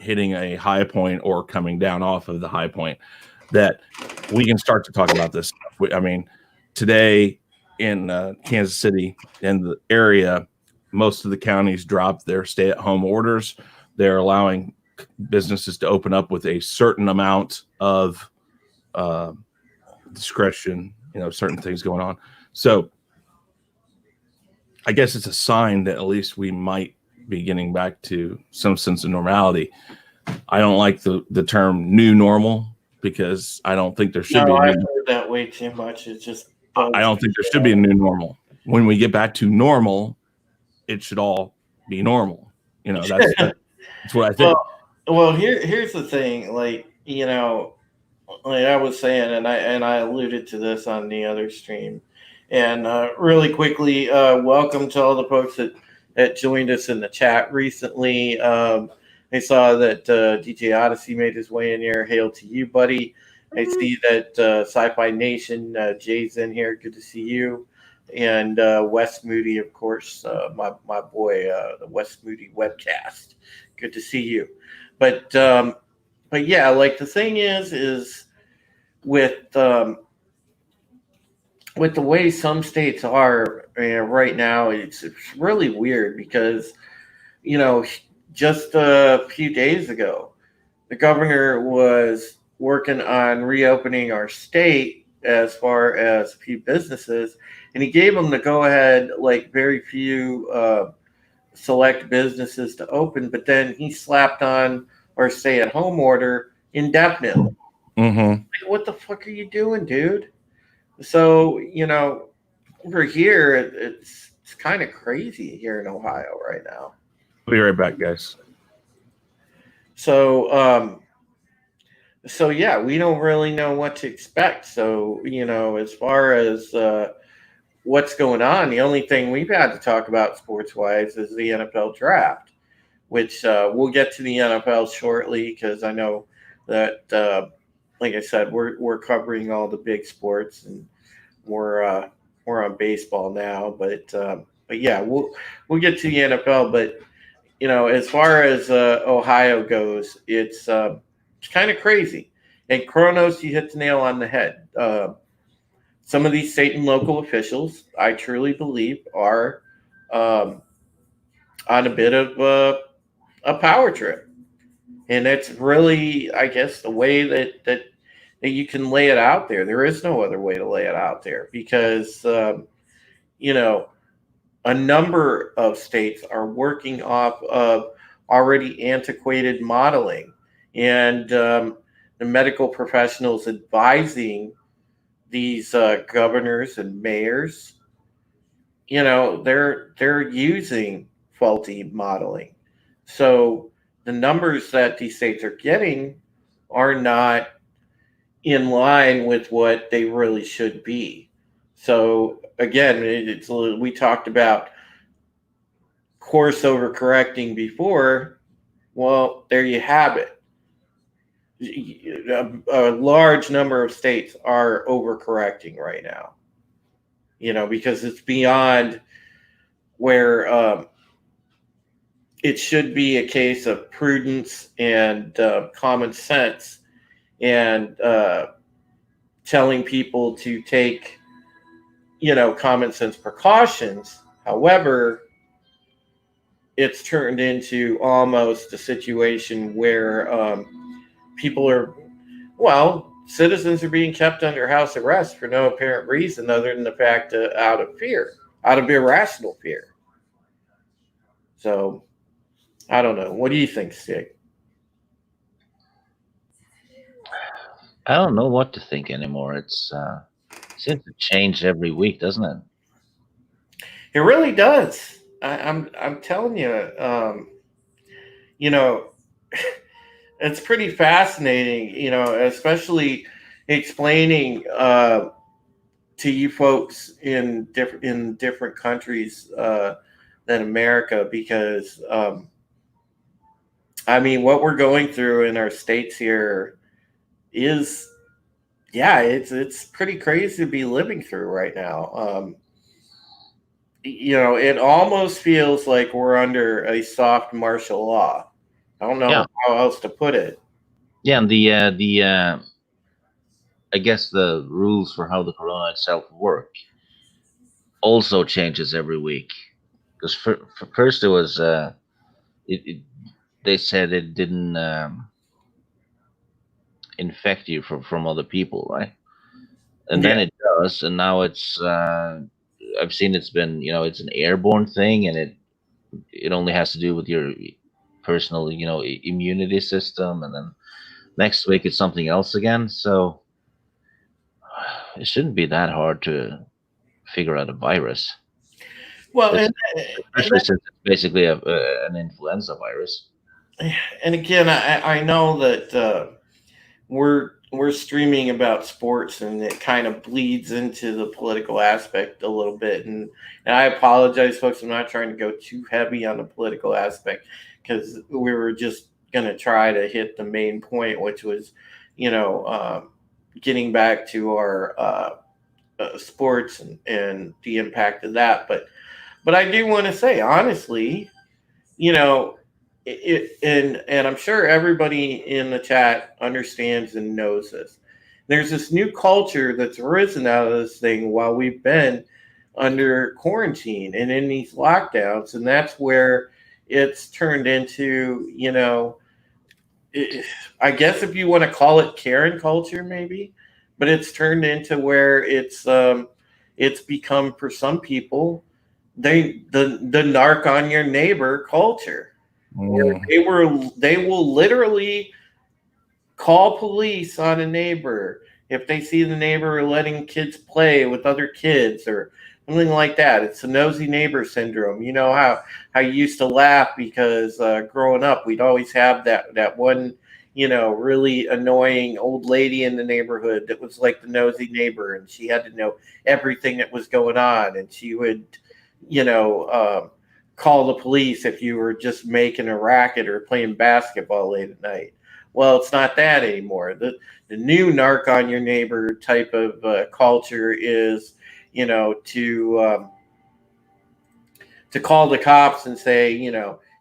hitting a high point or coming down off of the high point that we can start to talk about this stuff. I mean, today in Kansas City and the area, most of the counties dropped their stay-at-home orders. They're allowing businesses to open up with a certain amount of discretion, certain things going on. So I guess it's a sign that at least we might be getting back to some sense of normality. I don't like the term new normal, because I don't think there should be. I've heard that way too much. It's just. I don't think there should be a new normal. When we get back to normal, it should all be normal. That's what I think. Well, here's the thing. Like I was saying, and I alluded to this on the other stream. And really quickly, welcome to all the folks that joined us in the chat recently. I saw that DJ Odyssey made his way in here. Hail to you, buddy. I see that Sci-Fi Nation, Jay's in here. Good to see you. And Wes Moody, of course, my boy, the Wes Moody webcast. Good to see you. But yeah, like the thing is with the way some states are right now, it's really weird, because just a few days ago, the governor was working on reopening our state as far as a few businesses, and he gave them the go ahead, like very few select businesses to open, but then he slapped on our stay at home order indefinitely. Like, what the fuck are you doing, dude? So, over here, it's kind of crazy here in Ohio right now. I'll be right back, guys. So, yeah, we don't really know what to expect. So, as far as what's going on, the only thing we've had to talk about sports-wise is the NFL draft, which we'll get to the NFL shortly, because I know that, like I said, we're covering all the big sports, and we're on baseball now. But yeah, we'll get to the NFL. But as far as Ohio goes, it's kind of crazy. And Kronos, you hit the nail on the head. Some of these state and local officials, I truly believe, are on a bit of a power trip. And it's really, I guess, the way that you can lay it out there. There is no other way to lay it out there, because, a number of states are working off of already antiquated modeling, and the medical professionals advising these governors and mayors, they're using faulty modeling. So the numbers that these states are getting are not in line with what they really should be. So again, we talked about course overcorrecting before. Well, there you have it. A large number of states are overcorrecting right now, because it's beyond where it should be a case of prudence and common sense, and telling people to take, common sense precautions. However, it's turned into almost a situation where people are, citizens are being kept under house arrest for no apparent reason other than the fact out of fear, out of irrational fear. So I don't know. What do you think, Stig? I don't know what to think anymore. It's seems to change every week, doesn't it? It really does. I'm telling you, you know, it's pretty fascinating. Especially explaining to you folks in different countries than America, because what we're going through in our states here is, yeah, it's pretty crazy to be living through right now. It almost feels like we're under a soft martial law. I don't know Yeah, how else to put it. yeah, and the I guess the rules for how the corona itself work also changes every week. Because first it was it they said it didn't infect you from other people, right? And Yeah. then it does, and now it's I've seen it's been, it's an airborne thing, and it only has to do with your personal, immunity system, and then next week it's something else again. So it shouldn't be that hard to figure out a virus. Well, It's and especially since it's basically an influenza virus. and again, I know that we're streaming about sports, and it kind of bleeds into the political aspect a little bit, and I apologize, folks. I'm not trying to go too heavy on the political aspect, because we were just going to try to hit the main point, which was, getting back to our sports, and the impact of that. But I do want to say honestly, you know, and I'm sure everybody in the chat understands and knows this. There's this new culture that's arisen out of this thing while we've been under quarantine and in these lockdowns, and that's where it's turned into, I guess if you want to call it Karen culture, maybe, but it's turned into where it's become, for some people, the narc on your neighbor culture, where Mm. they will literally call police on a neighbor if they see the neighbor letting kids play with other kids or something like that. It's a nosy neighbor syndrome. You know how you used to laugh because growing up we'd always have that one, really annoying old lady in the neighborhood that was like the nosy neighbor, and she had to know everything that was going on, and she would, you know, call the police if you were just making a racket or playing basketball late at night. Well, it's not that anymore. The new narc on your neighbor type of culture is, to call the cops and say,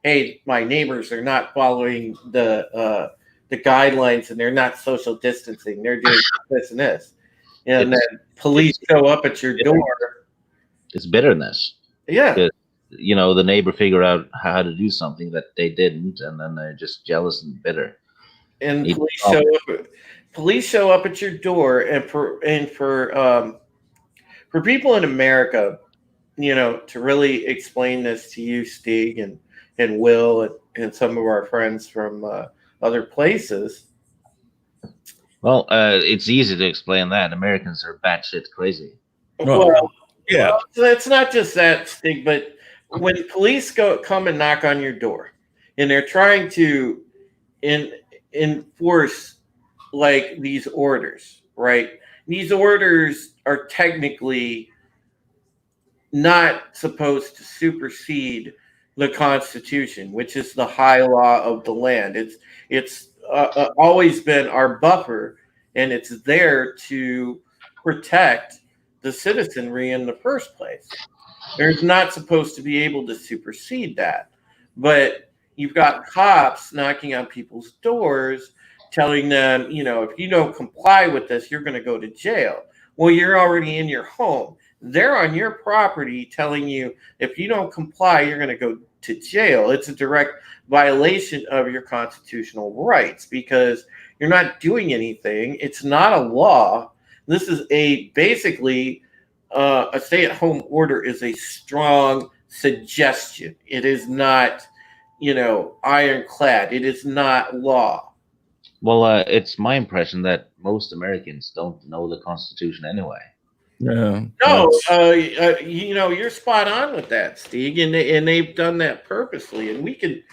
hey, my neighbors are not following the guidelines, and they're not social distancing. They're doing this and this, and It's then police it's show up at your door. it's bitterness. Yeah, Because the neighbor figure out how to do something that they didn't, and then they're just jealous and bitter. and Need to stop it. police show up at your door, and for people in America, to really explain this to you, Stig, and Will, and some of our friends from other places. Well, it's easy to explain that Americans are batshit crazy. Well, yeah. so it's not just that, Stig, but when police come and knock on your door, and they're trying to enforce like these orders, right? These orders are technically not supposed to supersede the Constitution, which is the high law of the land. It's always been our buffer, and it's there to protect the citizenry in the first place. There's not supposed to be able to supersede that, but you've got cops knocking on people's doors, telling them, if you don't comply with this, you're going to go to jail. Well, you're already in your home. They're on your property telling you if you don't comply, you're going to go to jail. It's a direct violation of your constitutional rights because you're not doing anything. It's not a law. This is basically a stay-at-home order is a strong suggestion. It is not, ironclad. It is not law. Well, it's my impression that most Americans don't know the Constitution anyway. Yeah. No, you're spot on with that, Steve, and they've done that purposely. And we can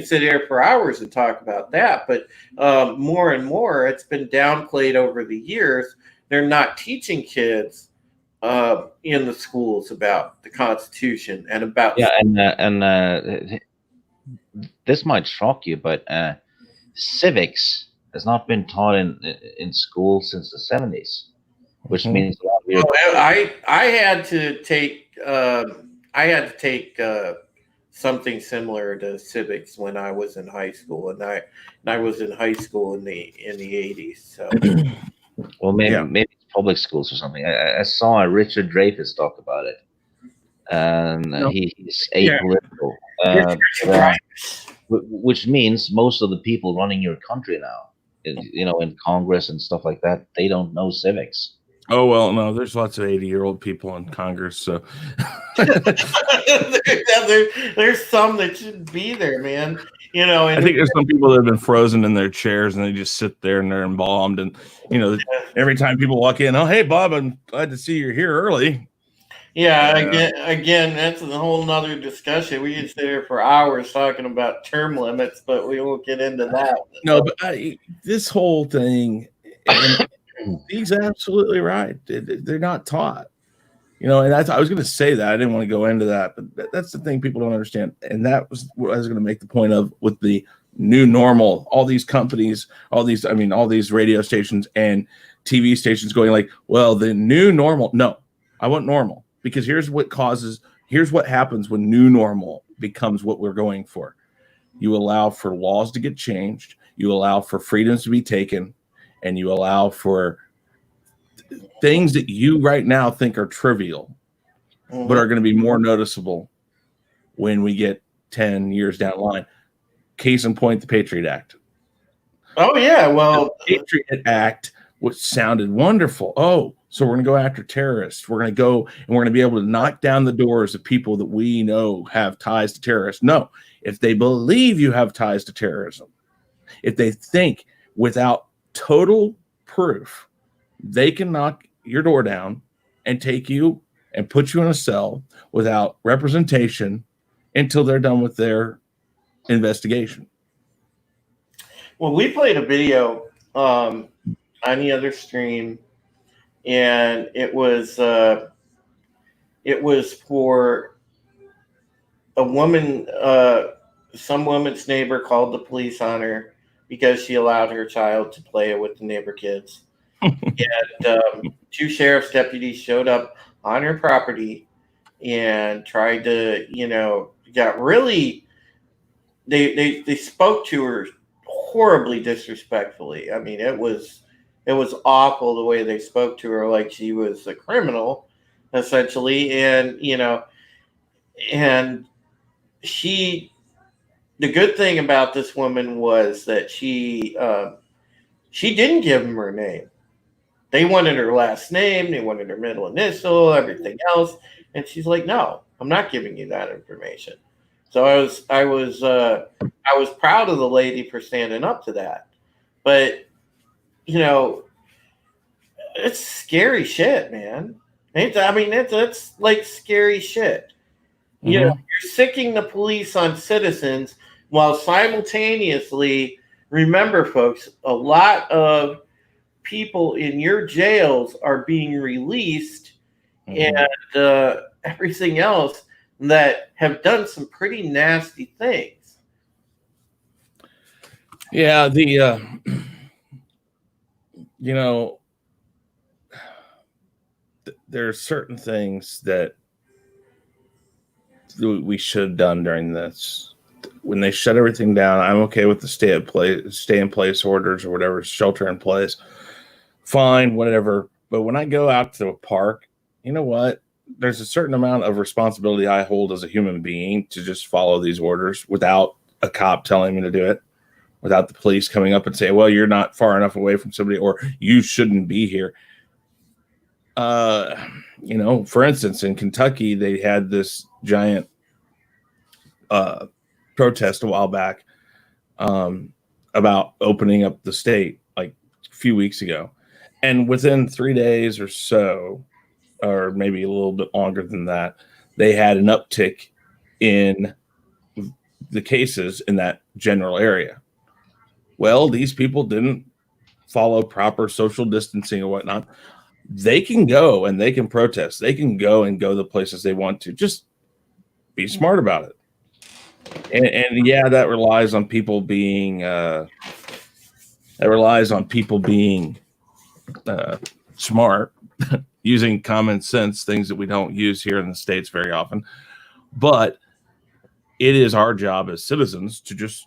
sit here for hours and talk about that, but more and more, it's been downplayed over the years. They're not teaching kids in the schools about the Constitution and about this might shock you, but civics has not been taught in school since the 70s, which means a lot of your I had to take something similar to civics when I was in high school, and I was in high school in the 80s. So, well, maybe it's public schools or something. I saw Richard Dreyfuss talk about it, and he's apolitical, which means most of the people running your country now, in Congress and stuff like that, they don't know civics. Oh, well, no, there's lots of 80-year-old people in Congress, so there's some that shouldn't be there, man. I think there's some people that have been frozen in their chairs and they just sit there and they're embalmed. And, every time people walk in, oh, hey, Bob, I'm glad to see you're here early. Yeah, again, that's a whole nother discussion. We could sit here for hours talking about term limits, but we won't get into that. No, but this whole thing, he's absolutely right. They're not taught. And I was going to say that. I didn't want to go into that, but that's the thing people don't understand. And that was what I was going to make the point of with the new normal, all these companies, all these radio stations and TV stations going like, well, the new normal. No, I want normal. Because here's what happens when new normal becomes what we're going for. You allow for laws to get changed, you allow for freedoms to be taken, and you allow for things that you right now think are trivial, but are going to be more noticeable when we get 10 years down the line. Case in point, the Patriot Act. Oh, yeah. Well, the Patriot Act, which sounded wonderful. Oh, so we're going to go after terrorists. We're going to go and we're going to be able to knock down the doors of people that we know have ties to terrorists. No, if they believe you have ties to terrorism, if they think without total proof, they can knock your door down and take you and put you in a cell without representation until they're done with their investigation. Well, we played a video on the other stream, and it was for a woman. Some woman's neighbor called the police on her because she allowed her child to play with the neighbor kids. And two sheriff's deputies showed up on her property and tried to, got really. They spoke to her horribly disrespectfully. I mean, it was awful the way they spoke to her, like she was a criminal, essentially. And the good thing about this woman was that she didn't give them her name. They wanted her last name, they wanted her middle initial, everything else, and she's like, "No, I'm not giving you that information." So I was I was proud of the lady for standing up to that. But you know, it's scary shit, man. It's like scary shit. You know, you're sicking the police on citizens while simultaneously, remember, folks, a lot of people in your jails are being released and everything else that have done some pretty nasty things. Yeah, you know, there are certain things that we should have done during this. When they shut everything down, I'm okay with the stay in place orders or whatever, shelter in place. Fine, whatever. But when I go out to a park, you know what? There's a certain amount of responsibility I hold as a human being to just follow these orders without a cop telling me to do it, without the police coming up and say, well, you're not far enough away from somebody, or you shouldn't be here. You know, for instance, in Kentucky, they had this giant protest a while back about opening up the state, like a few weeks ago. And within 3 days or so, or maybe a little bit longer than that, they had an uptick in the cases in that general area. Well, these people didn't follow proper social distancing or whatnot. They can go and they can protest. They can go and go the places they want to. Just be smart about it. And yeah, that relies on people being smart, using common sense, things that we don't use here in the States very often. But it is our job as citizens to just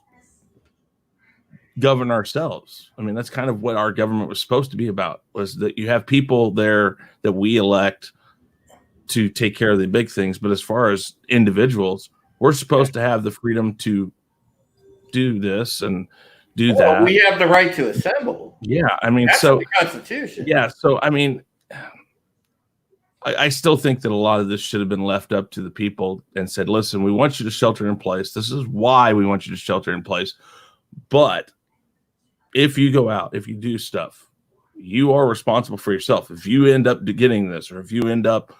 govern ourselves. I mean, that's kind of what our government was supposed to be about, was that you have people there that we elect to take care of the big things. But as far as individuals, we're supposed to have the freedom to do this and do that. We have the right to assemble. Yeah. I mean, that's so the Constitution. Yeah. So, I mean, I still think that a lot of this should have been left up to the people and said, listen, we want you to shelter in place. This is why we want you to shelter in place. But if you go out, if you do stuff, you are responsible for yourself. If you end up getting this, or if you end up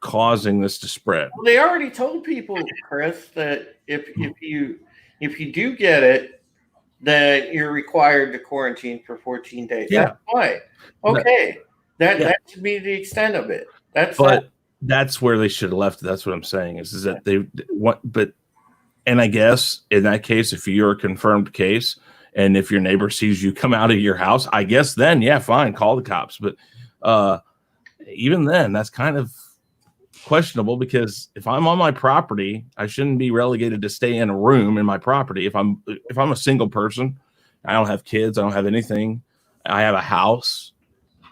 causing this to spread. Well, they already told people, Chris, that if you do get it, that you're required to quarantine for 14 days. Yeah. That's why. Okay. That should be the extent of it. That's where they should have left it. That's what I'm saying is that they want, but, and I guess in that case, if you're a confirmed case and if your neighbor sees you come out of your house, I guess then, yeah, fine, call the cops. But even then, that's kind of questionable, because if I'm on my property, I shouldn't be relegated to stay in a room in my property. If I'm a single person, I don't have kids, I don't have anything, I have a house,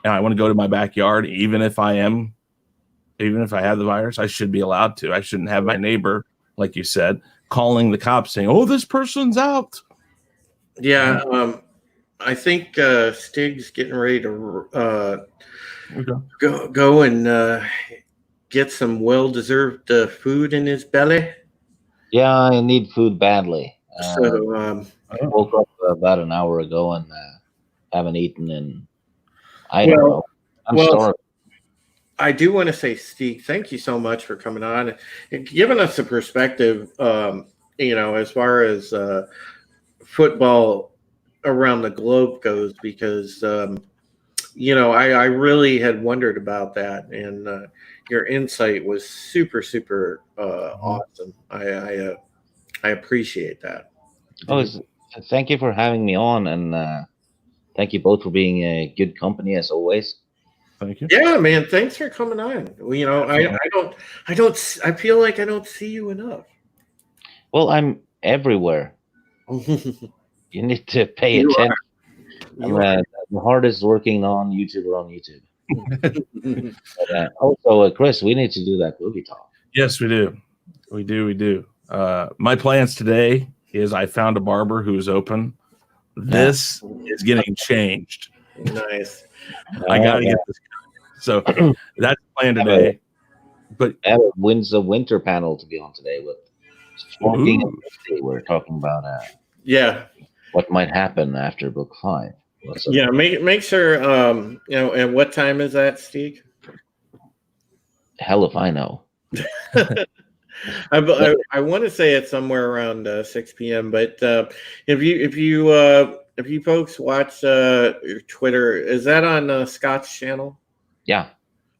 and I want to go to my backyard, even if I have the virus, I should be allowed to. I shouldn't have my neighbor, like you said, calling the cops saying, "Oh, this person's out." Yeah, I think Stig's getting ready to go and get some well-deserved food in his belly. Yeah, I need food badly. So I woke up about an hour ago and haven't eaten, and I don't know. I'm starving. I do want to say, Steve, thank you so much for coming on and giving us a perspective, as far as football around the globe goes, because, I really had wondered about that, and your insight was super, super awesome. I appreciate that. Oh, thank you for having me on, and thank you both for being a good company as always. Thank you. Yeah, man. Thanks for coming on. I feel like I don't see you enough. Well, I'm everywhere. You need to pay attention. I'm the hardest working non-YouTuber on YouTube. But, also, Chris, we need to do that movie talk. Yes, we do. We do. My plans today is I found a barber who is open. This is getting changed. Nice. I got to get this. So that's the plan today. But Adam wins the winter panel to be on today with. Smoking Ooh. and Christie, we're talking about Yeah. what might happen after book 5. What's up? Yeah. Make sure, and what time is that, Steve? Hell if I know. I want to say it's somewhere around 6 p.m. But if you folks watch your Twitter, is that on Scott's channel? Yeah.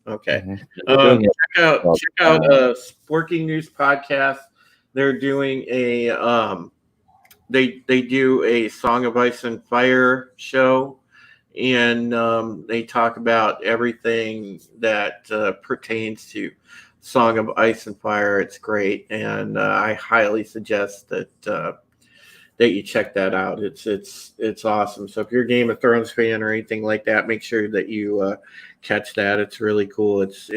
Okay. Mhm. We're doing it. Check out Sporking News Podcast. They're doing a they do a Song of Ice and Fire show, and they talk about everything that pertains to Song of Ice and Fire. It's great, and I highly suggest that you check that out. It's awesome. So if you're a Game of Thrones fan or anything like that, make sure that you catch that. It's really cool. It's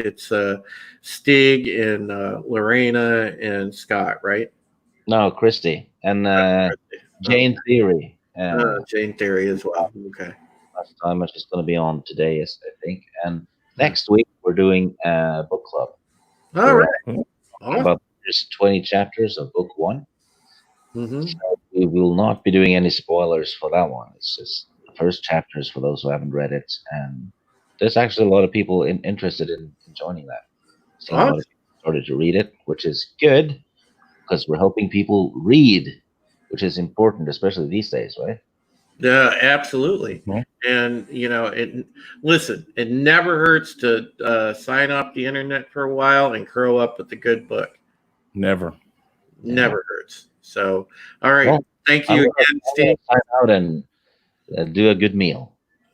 Stig and Lorena and Scott, right? No, Christie and Jane Theory. Jane Theory as well. Okay. Last time she's going to be on today, I think. And next week we're doing a book club. All right. Talking about just 20 chapters of book 1. Mm-hmm. So we will not be doing any spoilers for that one. It's just the first chapters for those who haven't read it, and there's actually a lot of people interested in joining that. So a lot of people started to read it, which is good because we're helping people read, which is important, especially these days, right? Yeah, absolutely. Mhm. And it never hurts to sign off the internet for a while and curl up with a good book. Never. Never hurts. So, all right. Well, Thank you again, Steve. Sign out and do a good meal.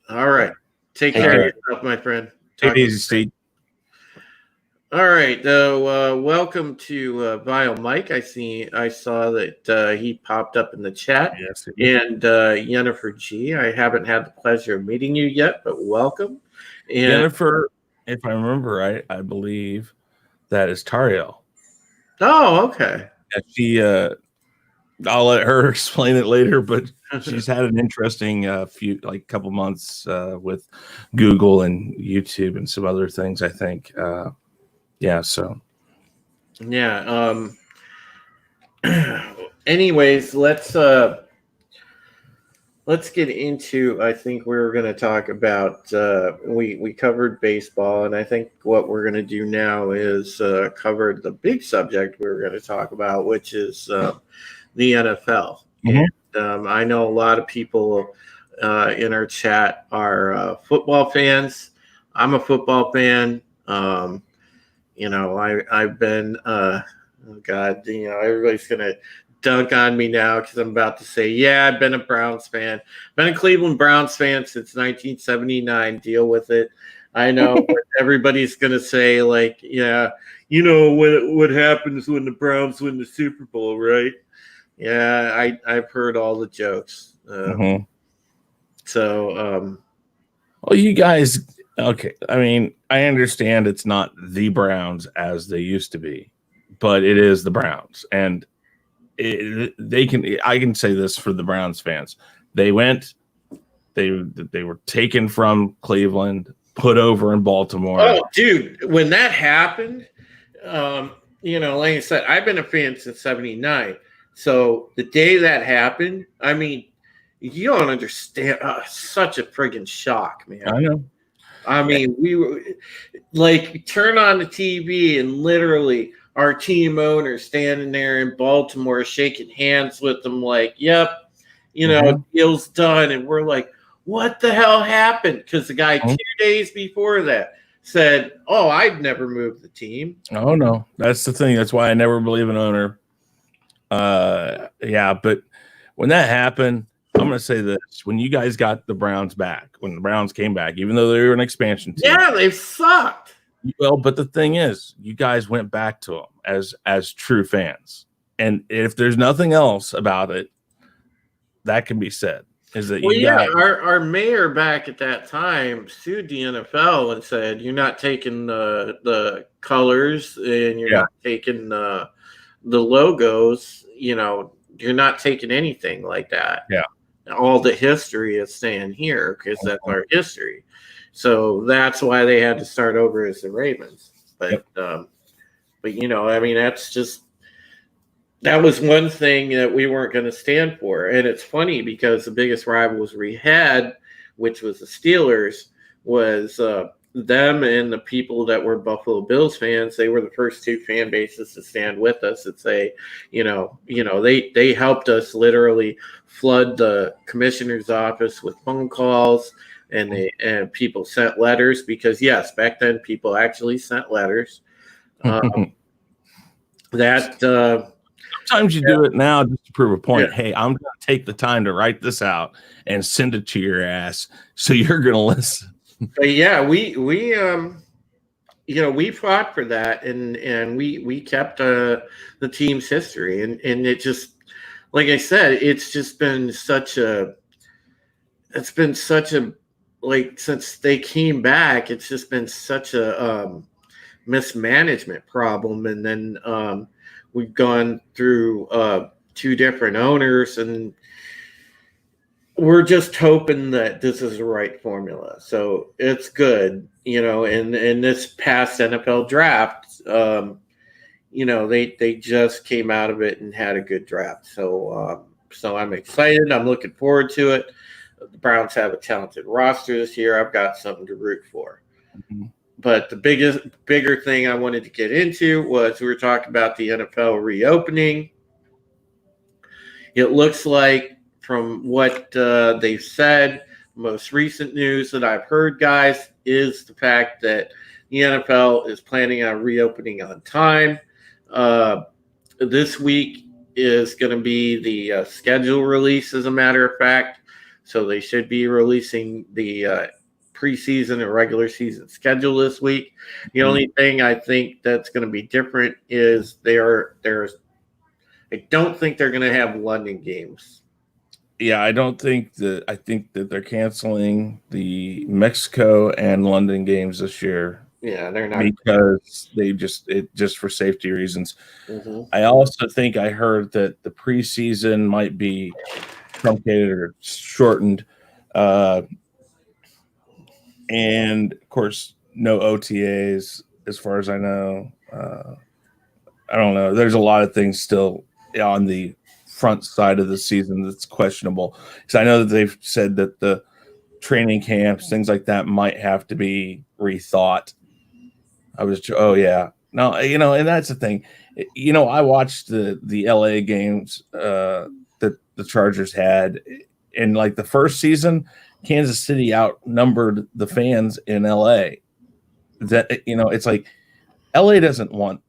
All right. Take care of yourself, my friend. Take it easy, Steve. All right. Welcome to Vile Mike. I saw that he popped up in the chat. Yes. And Jennifer G. I haven't had the pleasure of meeting you yet, but welcome. And Jennifer, if I remember right, I believe that is Tariel. oh, okay. And she, I'll let her explain it later, but she's had an interesting couple months with Google and YouTube and some other things, I think. So. Yeah. Anyways, let's get into. I think we're going to talk about. We covered baseball, and I think what we're going to do now is cover the big subject we were going to talk about, which is the NFL. Mhm. And I know a lot of people in our chat are football fans. I'm a football fan. I've been. Oh God, everybody's gonna dunk on me now because I'm about to say, yeah, I've been a Browns fan. Been a Cleveland Browns fan since 1979. Deal with it. I know everybody's gonna say, like, yeah, what happens when the Browns win the Super Bowl, right? Yeah, I've heard all the jokes. So, well, you guys, okay. I mean, I understand it's not the Browns as they used to be, but it is the Browns, and I can say this for the Browns fans. They were taken from Cleveland, put over in Baltimore. Oh, dude, when that happened, like I said, I've been a fan since '79. So the day that happened, I mean, you don't understand. Such a friggin' shock, man. I know. I mean, we were like, turn on the TV and literally our team owner standing there in Baltimore shaking hands with them, like, yep, deal's done. And we're like, what the hell happened? Because the guy 2 days before that said, oh, I'd never move the team. Oh, no. That's the thing. That's why I never believe an owner. But when that happened, I'm going to say this. When you guys got the Browns back, when the Browns came back, even though they were an expansion team. Yeah, they sucked. Well, but the thing is, you guys went back to them as true fans. And if there's nothing else about it, that can be said. Is that our mayor back at that time sued the NFL and said, you're not taking the colors and you're not taking the logos, you're not taking anything like that. Yeah. All the history is staying here because that's our history. So that's why they had to start over as the Ravens. But I mean, that's just that was one thing that we weren't going to stand for. And it's funny because the biggest rivals we had, which was the Steelers, was them and the people that were Buffalo Bills fans. They were the first two fan bases to stand with us and say, they helped us literally flood the commissioner's office with phone calls, and people sent letters because yes, back then people actually sent letters. Sometimes you do it now just to prove a point. Yeah. Hey, I'm going to take the time to write this out and send it to your ass, so you're going to listen. But yeah, we fought for that, and we kept the team's history, and it just, like I said, it's been such a like, since they came back, it's just been such a mismanagement problem, and then we've gone through two different owners, and we're just hoping that this is the right formula. So it's good, and in this past NFL draft, they just came out of it and had a good draft. So I'm excited. I'm looking forward to it. The Browns have a talented roster this year. I've got something to root for. Mm-hmm. But the bigger thing I wanted to get into was we were talking about the NFL reopening. It looks like, from what they've said, most recent news that I've heard, guys, is the fact that the NFL is planning on reopening on time. This week is going to be the schedule release, as a matter of fact. So they should be releasing the preseason and regular season schedule this week. The only thing I think that's going to be different is I don't think they're going to have London games. Yeah, I think that they're canceling the Mexico and London games this year. Yeah, they're not, because they just for safety reasons. Mm-hmm. I also think I heard that the preseason might be truncated or shortened, and of course, no OTAs as far as I know. I don't know. There's a lot of things still on the front side of the season that's questionable, because I know that they've said that the training camps, things like that, might have to be rethought. And that's the thing. I watched the LA games that the Chargers had, and like the first season, Kansas City outnumbered the fans in LA. It's like LA doesn't want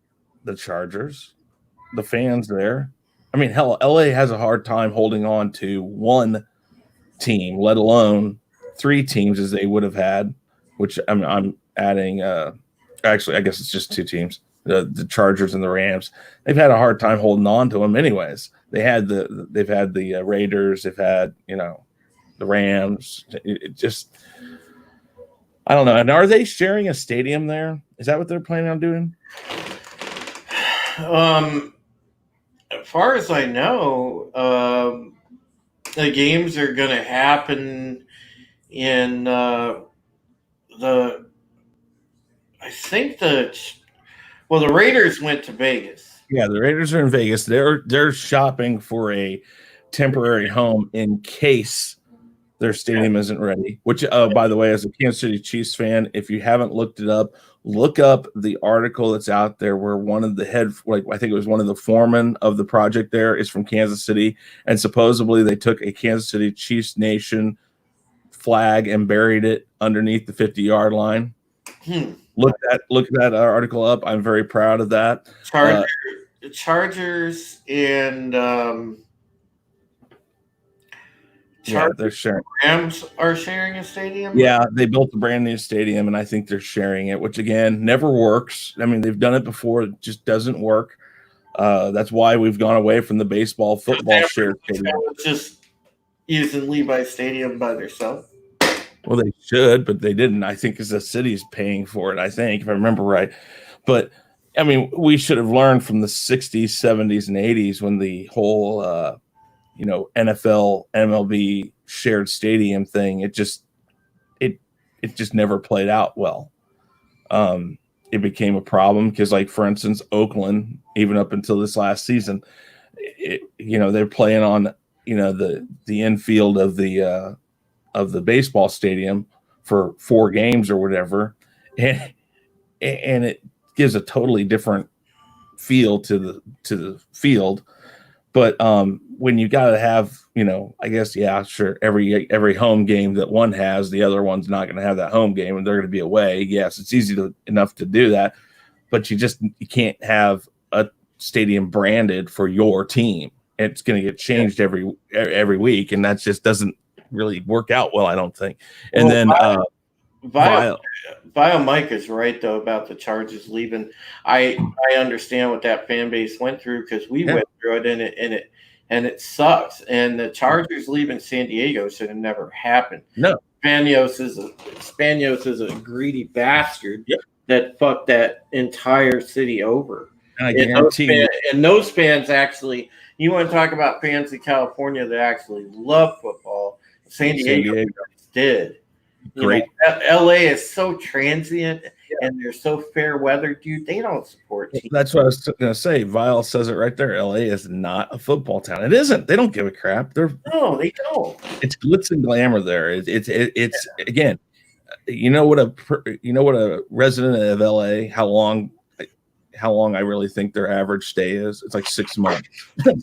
the Chargers, the fans there. I mean, hell, LA has a hard time holding on to one team, let alone three teams as they would have had, which I'm adding. Actually, I guess it's just two teams, the Chargers and the Rams. They've had a hard time holding on to them anyways. They've had the Raiders, they've had, the Rams. It just, I don't know. And are they sharing a stadium there? Is that what they're planning on doing? As far as I know, the games are going to happen in the Raiders went to Vegas. Yeah, the Raiders are in Vegas. They're shopping for a temporary home in case their stadium isn't ready. Which, by the way, as a Kansas City Chiefs fan, if you haven't looked it up, look up the article that's out there where one of the I think it was one of the foremen of the project there is from Kansas City, and supposedly they took a Kansas City Chiefs Nation flag and buried it underneath the 50-yard line. Look that article up. I'm very proud of that. Chargers and they're sharing. Rams are sharing a stadium. Yeah, they built a brand new stadium, and I think they're sharing it, which again never works. I mean, they've done it before; it just doesn't work. That's why we've gone away from the baseball, football shared stadium. Just using Levi Stadium by themselves. Well, they should, but they didn't. I think because the city's paying for it. I think, if I remember right. But I mean, we should have learned from the 60s, 70s, and 80s when the whole NFL, MLB shared stadium thing, it just never played out well. It became a problem because, like, for instance, Oakland, even up until this last season, they're playing on the infield of the baseball stadium for 4 games or whatever, and it gives a totally different feel to the field. But when you got to have, I guess, yeah, sure, every home game that one has, the other one's not going to have that home game, and they're going to be away. Yes, it's easy enough to do that, but you can't have a stadium branded for your team. It's going to get changed every week, and that just doesn't really work out well, I don't think. And Bio Mike is right though about the Chargers leaving. I understand what that fan base went through because we went through it, and it sucks. And the Chargers leaving San Diego should have never happened. No, Spanos is a greedy bastard that fucked that entire city over. And I guarantee those fans actually. You want to talk about fans in California that actually love football? San Diego did. Great. LA is so transient and they're so fair weather, dude. They don't support teams. That's what I was going to say. Vile says it right there. LA is not a football town. It isn't. They don't give a crap. No, they don't. It's glitz and glamour there. It's again. You know what a resident of LA, how long I really think their average stay is? It's like 6 months.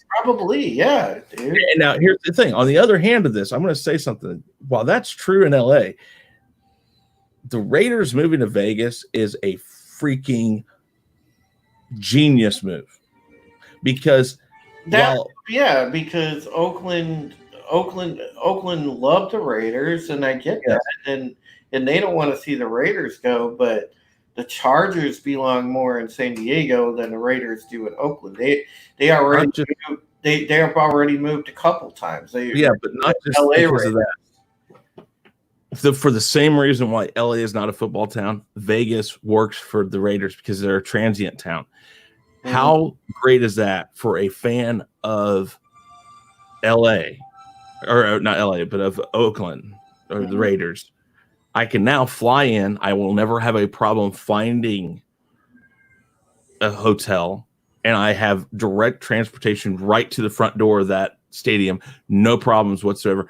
Probably, yeah, dude. And now here's the thing. On the other hand of this, I'm going to say something. While that's true in LA, the Raiders moving to Vegas is a freaking genius move. Because because Oakland loved the Raiders, and I get that. And they don't want to see the Raiders go, but the Chargers belong more in San Diego than the Raiders do in Oakland. They have already moved a couple times. But not just LA because of that. For the same reason why LA is not a football town, Vegas works for the Raiders because they're a transient town. Mm-hmm. How great is that for a fan of LA, or not LA, but of Oakland or the Raiders? I can now fly in. I will never have a problem finding a hotel, and I have direct transportation right to the front door of that stadium. No problems whatsoever.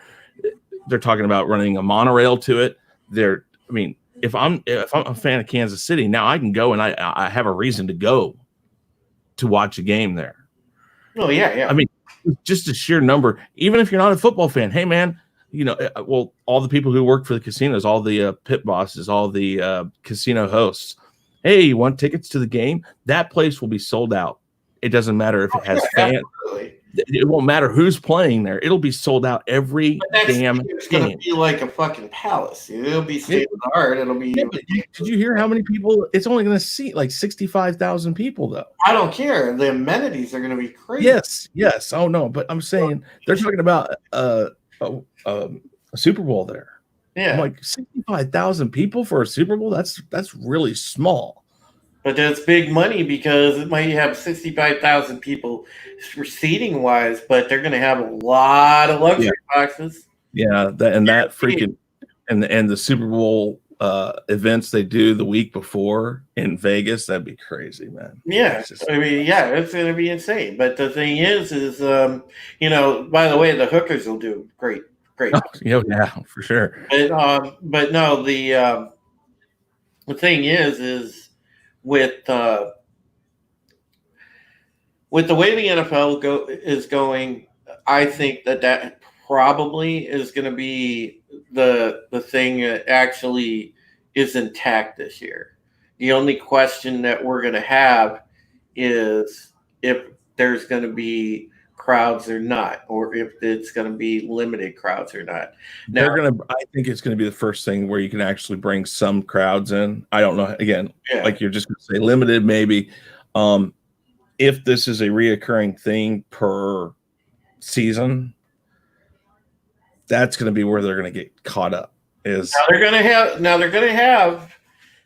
They're talking about running a monorail to it. If I'm a fan of Kansas City, now I can go and I have a reason to go to watch a game there. Oh yeah. I mean, just a sheer number. Even if you're not a football fan, hey man. All the people who work for the casinos, all the pit bosses, all the casino hosts. Hey, you want tickets to the game? That place will be sold out. It doesn't matter if it has fans. Absolutely. It won't matter who's playing there. It'll be sold out every damn game. It's going to be like a fucking palace. It'll be state of the art. It'll be. Did you hear how many people? It's only going to seat like 65,000 people, though. I don't care. The amenities are going to be crazy. Yes. Oh no, but I'm saying they're talking about a Super Bowl there. Yeah, I'm like 65,000 people for a Super Bowl. That's really small. But that's big money because it might have 65,000 people seating wise, but they're going to have a lot of luxury boxes. Yeah, that freaking and the Super Bowl events they do the week before in Vegas, that'd be crazy, man. Yeah, it's going to be insane. But the thing is by the way, the hookers will do great. Oh, yeah, for sure. But no, the thing is with the way the NFL is going, I think that probably is going to be the thing that actually is intact this year. The only question that we're going to have is if there's going to be crowds or not, or if it's going to be limited crowds or not. Now, I think it's going to be the first thing where you can actually bring some crowds in. I don't know. Again, like you're just going to say limited, maybe. If this is a reoccurring thing per season, that's going to be where they're going to get caught up. Now they're going to have,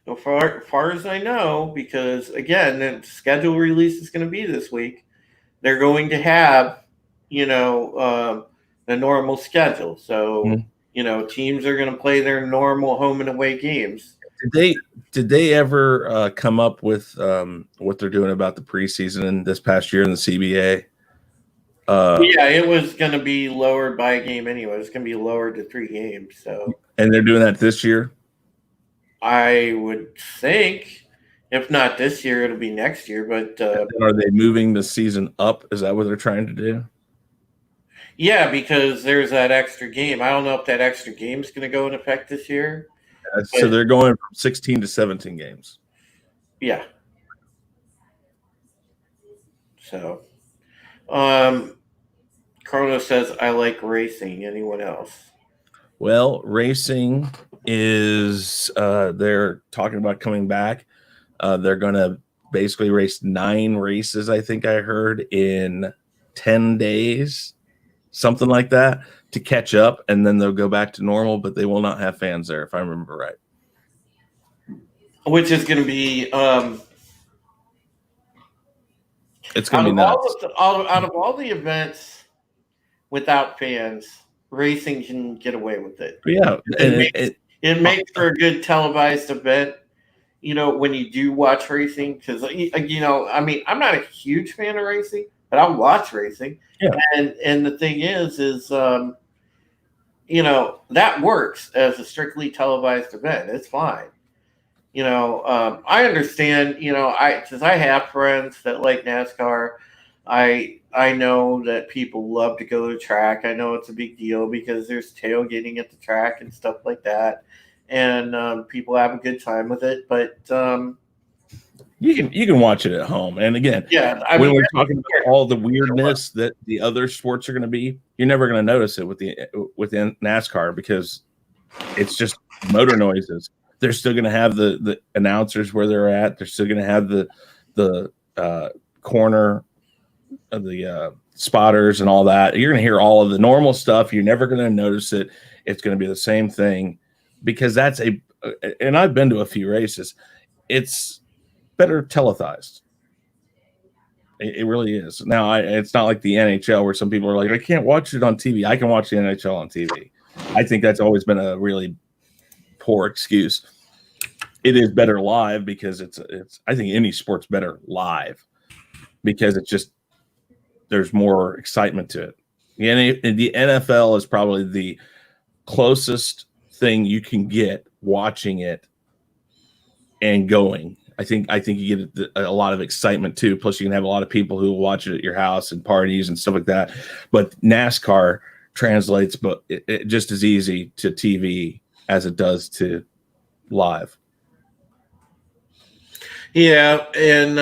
as far as I know, because again, the schedule release is going to be this week. They're going to have, the normal schedule. So, teams are going to play their normal home and away games. Did they ever come up with what they're doing about the preseason this past year in the CBA? Yeah, it was going to be lowered by a game anyway. It was going to be lowered to 3 games. So, and they're doing that this year. I would think, if not this year, it'll be next year. But Are they moving the season up? Is that what they're trying to do? yeah, because there's that extra game. I don't know if that extra game is going to go in effect this year. So they're going from 16 to 17 games. Yeah. So, Chrono says, I like racing. Anyone else? Well, racing is they're talking about coming back. They're going to basically race 9 races, I think I heard, in 10 days, something like that, to catch up, and then they'll go back to normal, but they will not have fans there, if I remember right. Which is going to be it's going to be nuts. Out of all the events without fans, racing can get away with it. But yeah, it makes for a good televised event. When you do watch racing, because I mean, I'm not a huge fan of racing, but I'll watch racing. Yeah. And the thing is that works as a strictly televised event. It's fine. I understand. Since I have friends that like NASCAR, I know that people love to go to the track. I know it's a big deal because there's tailgating at the track and stuff like that, and people have a good time with it. But you can watch it at home. And again, when we're talking about all the weirdness that the other sports are going to be, you're never going to notice it within NASCAR because it's just motor noises. They're still going to have the announcers where they're at. They're still going to have the corner of the spotters and all that. You're going to hear all of the normal stuff. You're never going to notice it. It's going to be the same thing because and I've been to a few races. It's better televised. It really is. Now, it's not like the NHL where some people are like, I can't watch it on TV. I can watch the NHL on TV. I think that's always been a really poor excuse. It is better live because it's I think any sport's better live because it's just there's more excitement to it. The NFL is probably the closest thing you can get watching it and going. I think you get a lot of excitement too. Plus, you can have a lot of people who will watch it at your house and parties and stuff like that. But NASCAR translates, but it just as easy to TV as it does to live. Yeah, and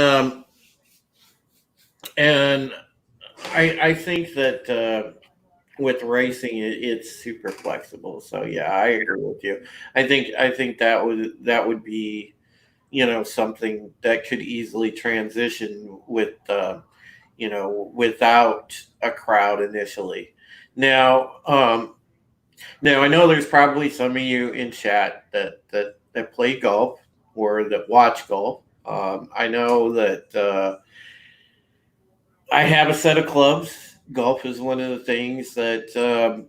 I think that with racing, it's super flexible. So yeah, I agree with you. I think that would be something that could easily transition with without a crowd initially. Now I know there's probably some of you in chat that play golf or that watch golf. I know that I have a set of clubs. Golf is one of the things that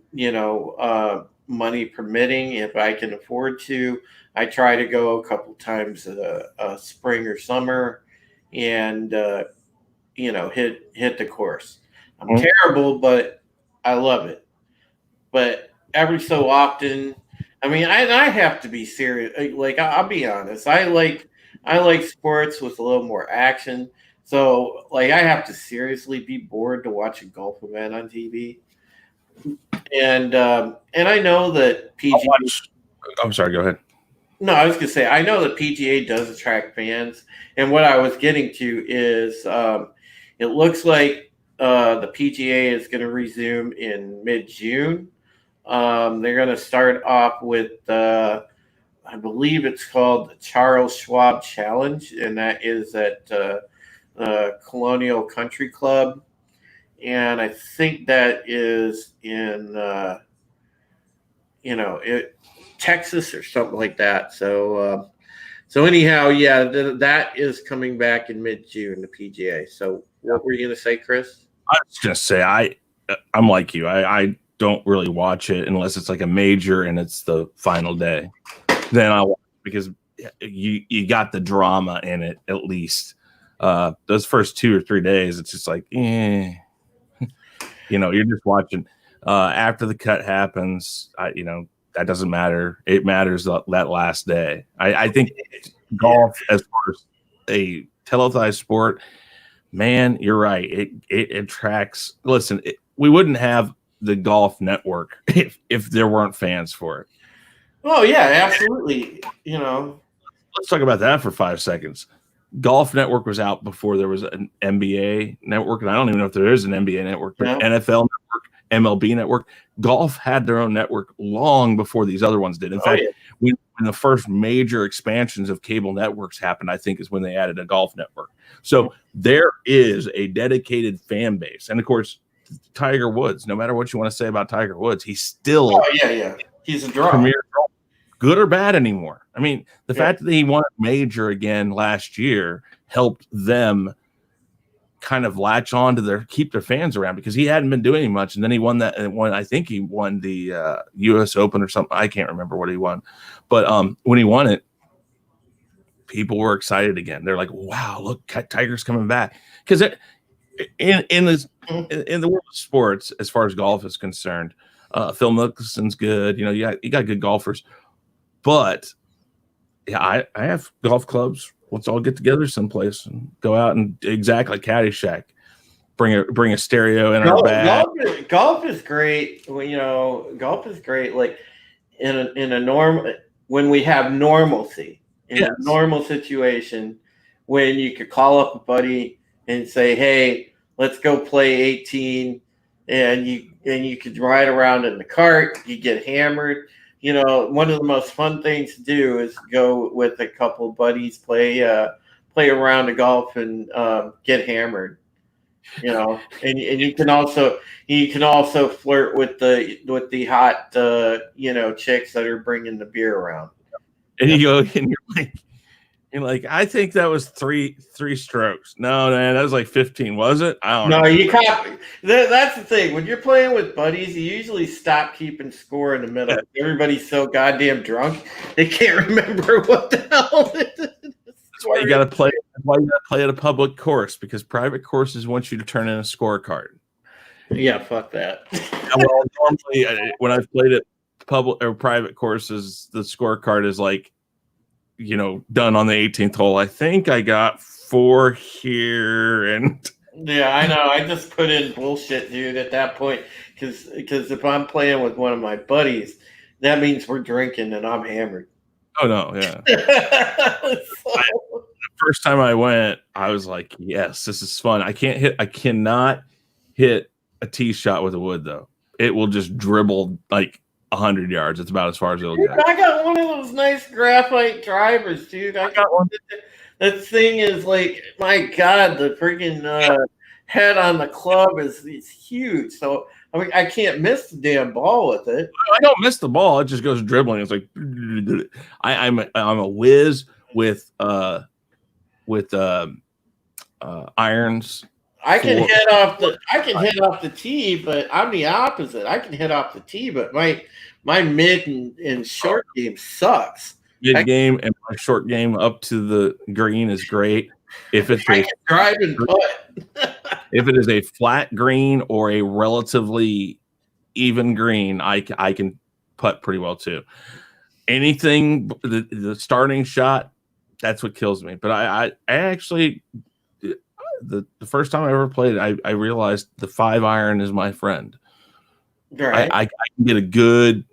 money permitting, if I can afford to, I try to go a couple times spring or summer, and hit the course. I'm terrible, but I love it. But every so often, I mean, I have to be serious. Like I'll be honest, I like sports with a little more action. So like I have to seriously be bored to watch a golf event on TV. And I know that PGA. I'm sorry. Go ahead. No, I was gonna say I know that PGA does attract fans, and what I was getting to is it looks like the PGA is going to resume in mid-June. They're going to start off with I believe it's called the Charles Schwab Challenge, and that is at Colonial Country Club, and I think that is in Texas or something like that. So anyhow, yeah, that is coming back in mid-June, the PGA. So what were you going to say, Chris? I was just say I'm like you. I don't really watch it unless it's like a major and it's the final day. Then I watch it because you got the drama in it at least. Those first 2 or 3 days, it's just like, You're just watching. After the cut happens, that doesn't matter. It matters that last day. I think golf, as far as a televised sport, man, you're right. It attracts. Listen, we wouldn't have the golf network if there weren't fans for it. Oh yeah, absolutely. Let's talk about that for 5 seconds. Golf Network was out before there was an NBA network, and I don't even know if there is an NBA network, but NFL network, MLB network. Golf had their own network long before these other ones did. In fact, when the first major expansions of cable networks happened, I think is when they added a golf network. So there is a dedicated fan base. And of course, Tiger Woods, no matter what you want to say about Tiger Woods, he's still he's a draw. Premier draw. Good or bad anymore. I mean, the fact that he won a major again last year helped them kind of latch on to keep their fans around, because he hadn't been doing much. And then he won that, and I think he won the US Open or something. I can't remember what he won. But when he won it, people were excited again. They're like, wow, look, Tiger's coming back. Because in the world of sports, as far as golf is concerned, Phil Mickelson's good. You got good golfers. But I have golf clubs. Let's all get together someplace and go out and exactly Caddyshack. Bring a stereo in our bag. Golf is great. Golf is great. Like in a norm, when we have normalcy in a normal situation, when you could call up a buddy and say, "Hey, let's go play 18," and you could ride around in the cart. You get hammered. One of the most fun things to do is go with a couple buddies, play a round of golf and get hammered. And you can also flirt with the hot chicks that are bringing the beer around. And you go and you're like, I think that was three strokes. No, man, that was like 15, was it? I don't know. No, you copy. That's the thing. When you're playing with buddies, you usually stop keeping score in the middle. Everybody's so goddamn drunk they can't remember what the hell it is. That's why you got to play. That's why you got to play at a public course, because private courses want you to turn in a scorecard. Yeah, fuck that. Well, normally when I've played at public or private courses, the scorecard is like, done on the 18th hole. I think I got 4 here, and yeah, I know. I just put in bullshit, dude, at that point, because if I'm playing with one of my buddies, that means we're drinking and I'm hammered. Oh no, yeah. The first time I went, I was like, yes, this is fun. I cannot hit a tee shot with a wood though. It will just dribble like 100 yards. It's about as far as it'll go. I got one of those nice graphite drivers, dude. I got one. That thing is like, my God, the freaking head on the club is huge. So I can't miss the damn ball with it. I don't miss the ball. It just goes dribbling. It's like I'm a whiz with irons. I can hit off the tee, but I'm the opposite. I can hit off the tee, but my mid and short game sucks. Mid game and my short game up to the green is great. If it's I can drive and putt. If it is a flat green or a relatively even green, I can putt pretty well too. Anything the starting shot, that's what kills me. But I actually. The first time I ever played it, I realized the 5-iron is my friend. Right. I can get a good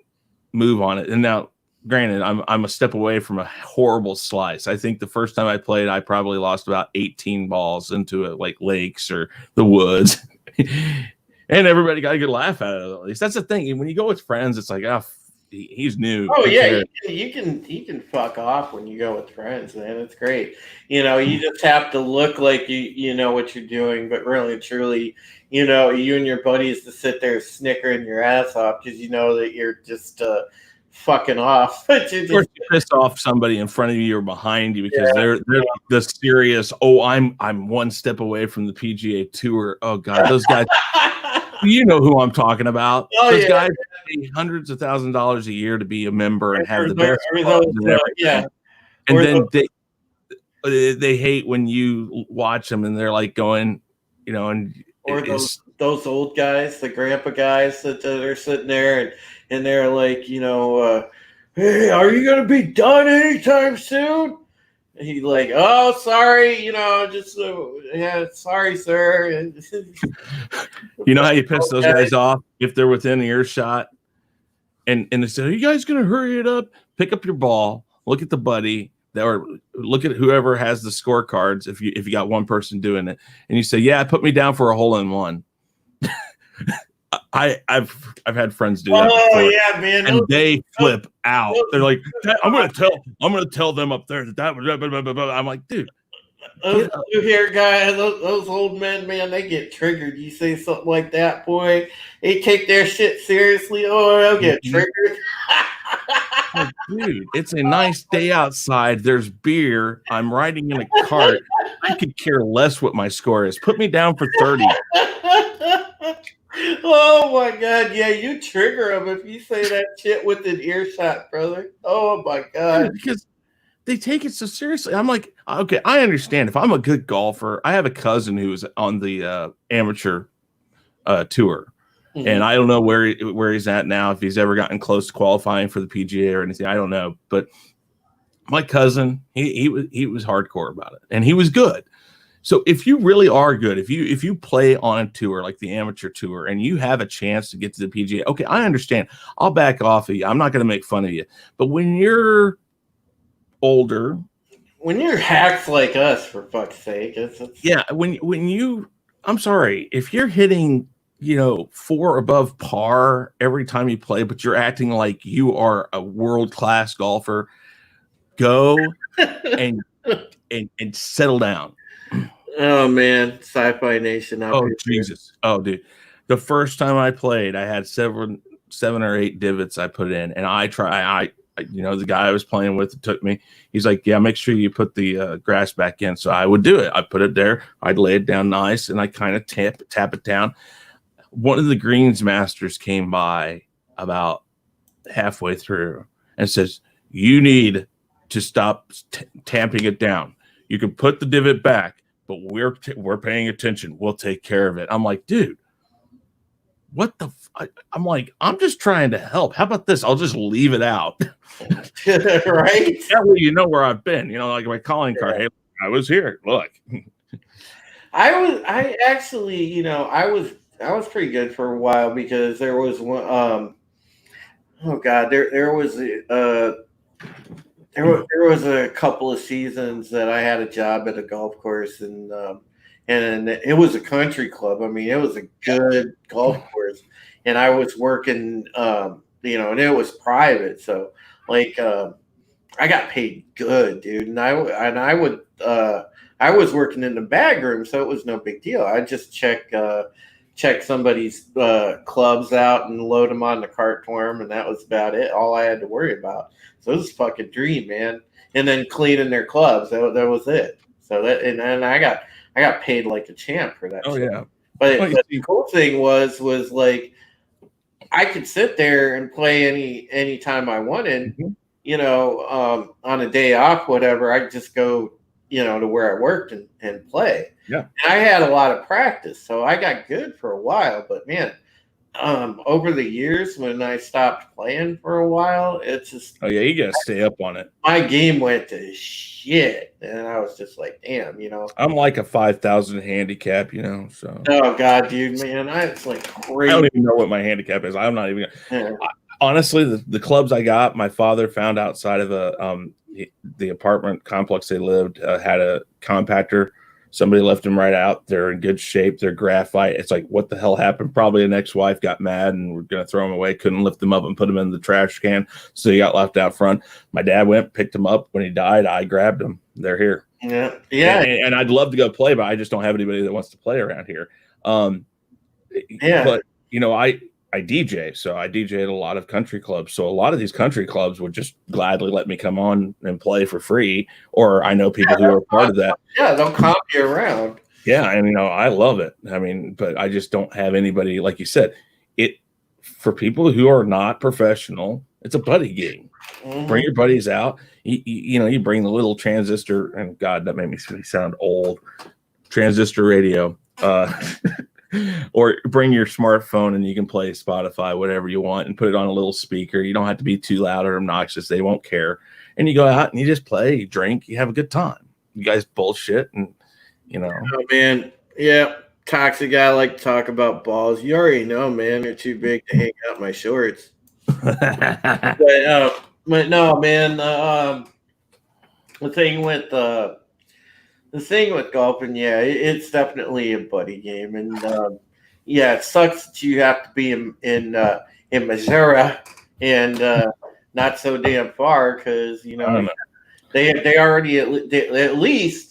move on it. And now, granted, I'm a step away from a horrible slice. I think the first time I played, I probably lost about 18 balls into it, like lakes or the woods. And everybody got a good laugh at it, at least. That's the thing. When you go with friends, it's like, he's new. Oh yeah, you can fuck off when you go with friends, man. It's great. You just have to look like you know what you're doing, but really truly, you and your buddies to sit there snickering your ass off because you know that you're just fucking off. But of course, you piss off somebody in front of you or behind you because they're the serious. Oh, I'm one step away from the PGA Tour. Oh God, those guys. You know who I'm talking about. Oh, those guys pay hundreds of thousands of dollars a year to be a member and have the best. And then they hate when you watch them and they're like going, and those those old guys, the grandpa guys that are sitting there and they're like, hey, are you gonna be done anytime soon? And he's like, oh, sorry, just yeah, sorry, sir. And You know how you piss those guys off if they're within earshot, and they say, are you guys gonna hurry it up? Pick up your ball, look at the buddy, or look at whoever has the scorecards. If you got one person doing it, and you say, yeah, put me down for a hole-in-one. I've had friends do that. Oh before, yeah, man, and they flip out. They're like, I'm gonna tell them up there that was. I'm like, dude. Those blue hair guys, those old men, man, they get triggered. You say something like that, boy, they take their shit seriously. Oh, they'll get triggered. Oh, dude, it's a nice day outside. There's beer. I'm riding in a cart. I could care less what my score is. Put me down for 30. Oh my God, yeah, you trigger them if you say that shit with an earshot, brother. Oh my God, dude, because they take it so seriously. I'm like, okay, I understand. If I'm a good golfer, I have a cousin who's on the amateur tour, and I don't know where he's at now. If he's ever gotten close to qualifying for the PGA or anything, I don't know. But my cousin, he was hardcore about it, and he was good. So if you really are good, if you play on a tour like the amateur tour and you have a chance to get to the PGA, okay, I understand. I'll back off of you. I'm not going to make fun of you. But when you're older, when you're hacks like us, for fuck's sake, yeah. When you, I'm sorry, if you're hitting 4 above par every time you play, but you're acting like you are a world-class golfer, go and settle down. Oh man, Sci-Fi Nation. Oh Jesus. Oh dude. The first time I played, I had 7 or 8 divots I put in, and the guy I was playing with took me. He's like, yeah, make sure you put the grass back in. So I would do it. I put it there. I'd lay it down nice, and I kind of tap it down. One of the greens masters came by about halfway through and says, you need to stop tamping it down. You can put the divot back, but we're paying attention. We'll take care of it. I'm like, dude, what the? I'm like, I'm just trying to help. How about this? I'll just leave it out. Right? That way you know where I've been. Like my calling card. Hey, I was here. Look. I was pretty good for a while because there was one. Oh God, there was a couple of seasons that I had a job at a golf course, and it was a country club. I mean, it was a good golf course, and I was working, and it was private, so like I got paid good, dude, and I was working in the bag room, so it was no big deal. I just check somebody's clubs out and load them on the cart for them, and that was about it. All I had to worry about. So it was a fucking dream, man. And then cleaning their clubs, that was it. So and I got paid like a champ for that. Oh shit. yeah. But the cool thing was like I could sit there and play any time I wanted. On a day off, whatever. I'd just go, to where I worked and play. Yeah. And I had a lot of practice, so I got good for a while. But man, over the years when I stopped playing for a while, it's just you gotta stay up on it. My game went to shit, and I was just like, damn, I'm like a 5,000 handicap, so. Oh God, dude, man, it's like crazy. I don't even know what my handicap is. I'm not even. Honestly, the clubs I got, my father found outside of the apartment complex they lived had a compactor. Somebody left them right out. They're in good shape. They're graphite. It's like, what the hell happened? Probably an ex-wife got mad and we're going to throw them away. Couldn't lift them up and put them in the trash can. So he got left out front. My dad went, picked them up. When he died, I grabbed them. They're here. Yeah. Yeah. And I'd love to go play, but I just don't have anybody that wants to play around here. But, I DJ. So I DJ at a lot of country clubs. So a lot of these country clubs would just gladly let me come on and play for free. Or I know people who are part of that. Yeah, they'll comp you around. Yeah, and I love it. I mean, but I just don't have anybody, like you said, for people who are not professional, it's a buddy game. Mm-hmm. Bring your buddies out. You bring the little transistor, and God, that made me sound old. Transistor radio. Or bring your smartphone and you can play Spotify, whatever you want, and put it on a little speaker. You don't have to be too loud or obnoxious. They won't care. And you go out and you just play, you drink, you have a good time. You guys bullshit and, Oh, man. Yeah. Toxic guy like to talk about balls. You already know, man. They're too big to hang out my shorts. But no, man. The thing with golfing, yeah, it's definitely a buddy game, and yeah, it sucks that you have to be in Missouri and not so damn far because they already at least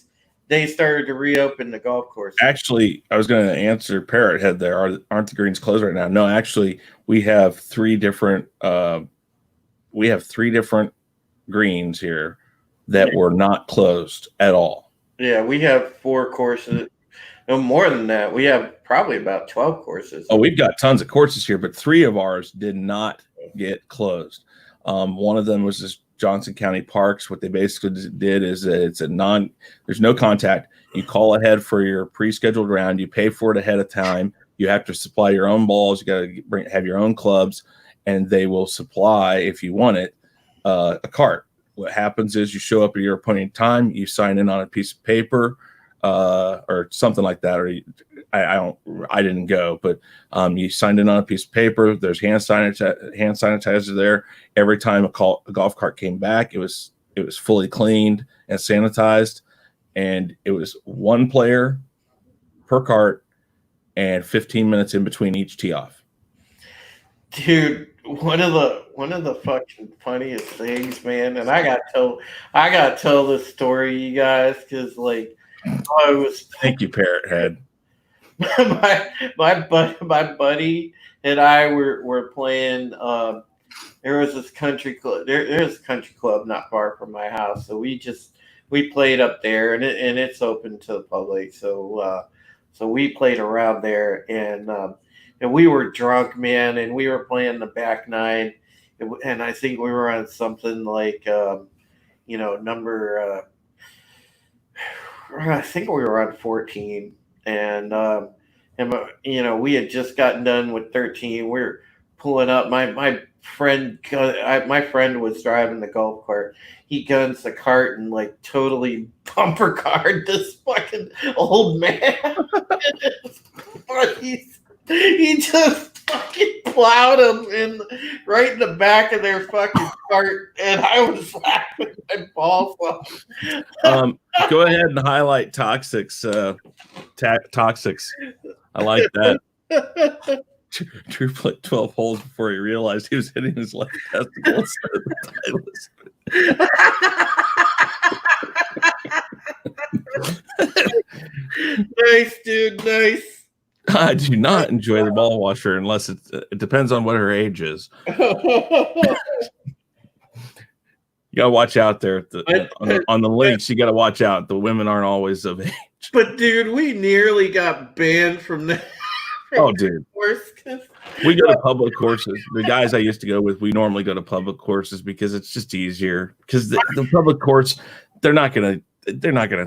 they started to reopen the golf course. Actually, I was going to answer Parrot Head there. Aren't the greens closed right now? No, actually, we have three different greens here that were not closed at all. Yeah, we have 4 courses. No, more than that. We have probably about 12 courses. Oh, we've got tons of courses here, but 3 of ours did not get closed. One of them was this Johnson County Parks. What they basically did is that there's no contact. You call ahead for your pre-scheduled round. You pay for it ahead of time. You have to supply your own balls. You got to have your own clubs, and they will supply, if you want it, a cart. What happens is you show up at your appointed time. You sign in on a piece of paper or something like that. Or I didn't go, but you signed in on a piece of paper. There's hand sanitizer there. Every time a golf cart came back, it was fully cleaned and sanitized, and it was 1 player per cart and 15 minutes in between each tee off. Dude, one of the fucking funniest things, man, and I gotta tell this story, you guys, because Thank you, Parrot Head. my buddy and I were playing. There was this country club. There's a country club not far from my house, so we played up there, and it's open to the public. So we played around there, and we were drunk, man, and we were playing the back nine, and I think we were on something like number. I think we were on 14, and we had just gotten done with 13. We were pulling up. My friend was driving the golf cart. He guns the cart and totally bumper card this fucking old man. He just fucking plowed him right in the back of their fucking cart, and I was laughing my balls off. Go ahead and highlight Toxics. Toxics. I like that. Drew played 12 holes before he realized he was hitting his left testicle. Nice, dude. Nice. I do not enjoy the ball washer unless it depends on what her age is. You gotta watch out there on the links. You gotta watch out. The women aren't always of age. But dude, we nearly got banned from the. Oh, dude. We go to public courses. The guys I used to go with, we normally go to public courses because it's just easier. Because the public course, they're not gonna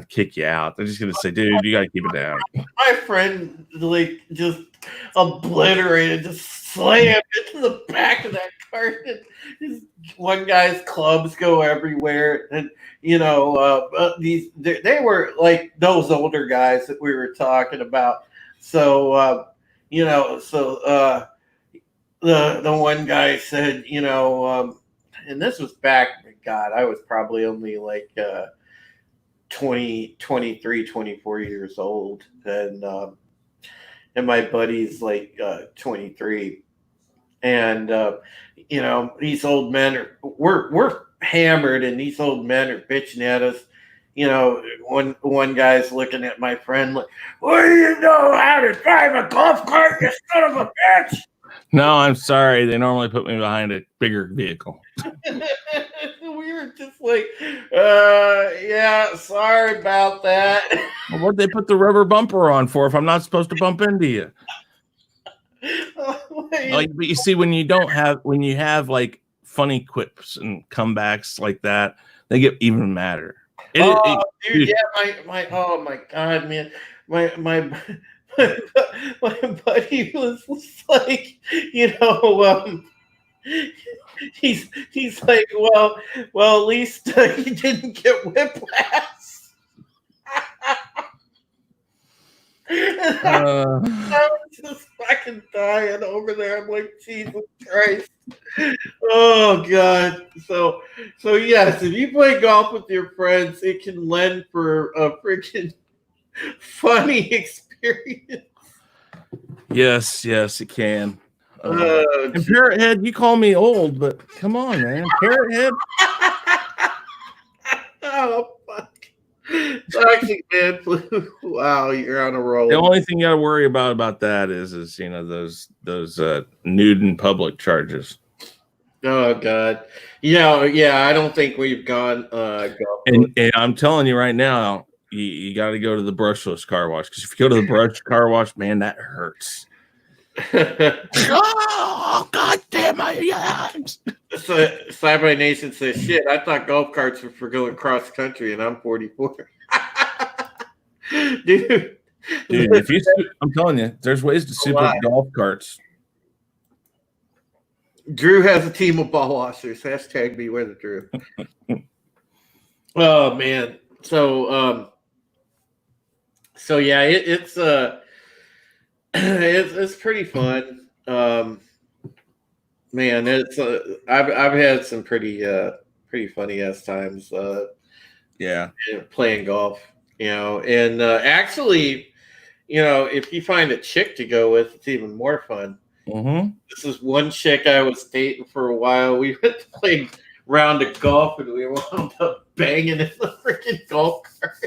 kick you out. They're just gonna say, dude, you gotta keep it down. My friend just obliterated, just slammed into the back of that cart. One guy's clubs go everywhere, and they were like those older guys that we were talking about. So the one guy said, and this was back, God, I was probably only 23, 24 years old, and my buddy's 23, and these old men we're hammered, and these old men are bitching at us. One guy's looking at my friend like, "What do you know how to drive a golf cart, you son of a bitch?" No, I'm sorry. They normally put me behind a bigger vehicle. We were just like, yeah, sorry about that. Well, what'd they put the rubber bumper on for if I'm not supposed to bump into you? But you see, when you have funny quips and comebacks like that, they get even madder. Dude, yeah, my oh my God, man, my but he was like, he's like, well, at least he didn't get whiplash. Uh, I was just fucking dying over there. I'm like, Jesus Christ. Oh God. So yes, if you play golf with your friends, it can lend for a freaking funny experience. yes, it can. Oh, And Parrot Head, you call me old, but come on, man. Parrot Head. oh fuck. Toxic man flu. Wow, you're on a roll. The only thing you gotta worry about that is those nude in public charges. Oh God. Yeah, I don't think we've gone golf. And I'm telling you right now, you got to go to the brushless car wash, because if you go to the brush car wash, man, that hurts. Oh God damn my hands! So Sci-Fi Nation says, "Shit, I thought golf carts were for going cross country, and I'm 44." Dude, I'm telling you, there's ways to soup up golf carts. Drew has a team of ball washers. Hashtag beware the Drew. Oh man, so yeah, it's it's pretty fun. Man, it's I've had some pretty funny ass times. Playing golf, and actually, if you find a chick to go with, it's even more fun. Mm-hmm. This is one chick I was dating for a while. We went to play a round of golf, and we wound up banging in the freaking golf cart.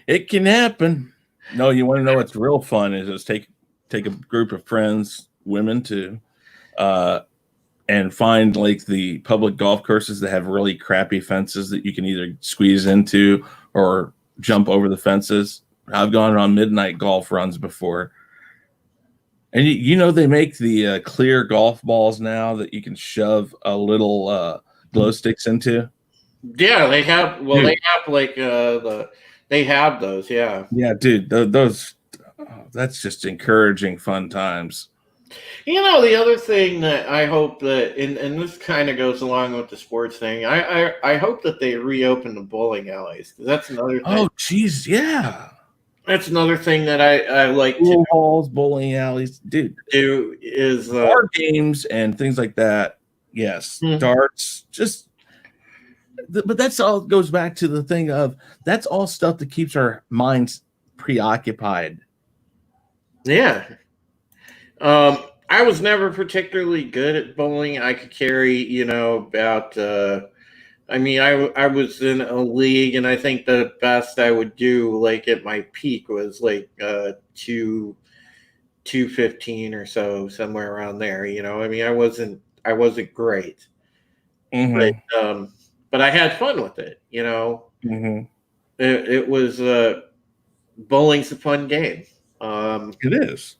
It can happen. No, you want to know what's real fun is take a group of friends, women too, and find like the public golf courses that have really crappy fences that you can either squeeze into or jump over the fences. I've gone on midnight golf runs before. And they make the clear golf balls now that you can shove a little glow sticks into. Yeah, they have. Well, dude. They have like they have those. Yeah. Yeah, dude. Those. That's just encouraging fun times. The other thing that I hope that, and this kind of goes along with the sports thing, I hope that they reopen the bowling alleys, because that's another thing. Oh, geez, yeah. That's another thing that I like. Pool halls, bowling alleys, dude. Is board games and things like that. Yes, darts. But that's all goes back to the thing of that's all stuff that keeps our minds preoccupied. Yeah. I was never particularly good at bowling. I could carry, about. I was in a league, and I think the best I would do, like at my peak, was like 215 or so, somewhere around there. I wasn't great, but I had fun with it. Mm-hmm. It was bowling's a fun game. It is.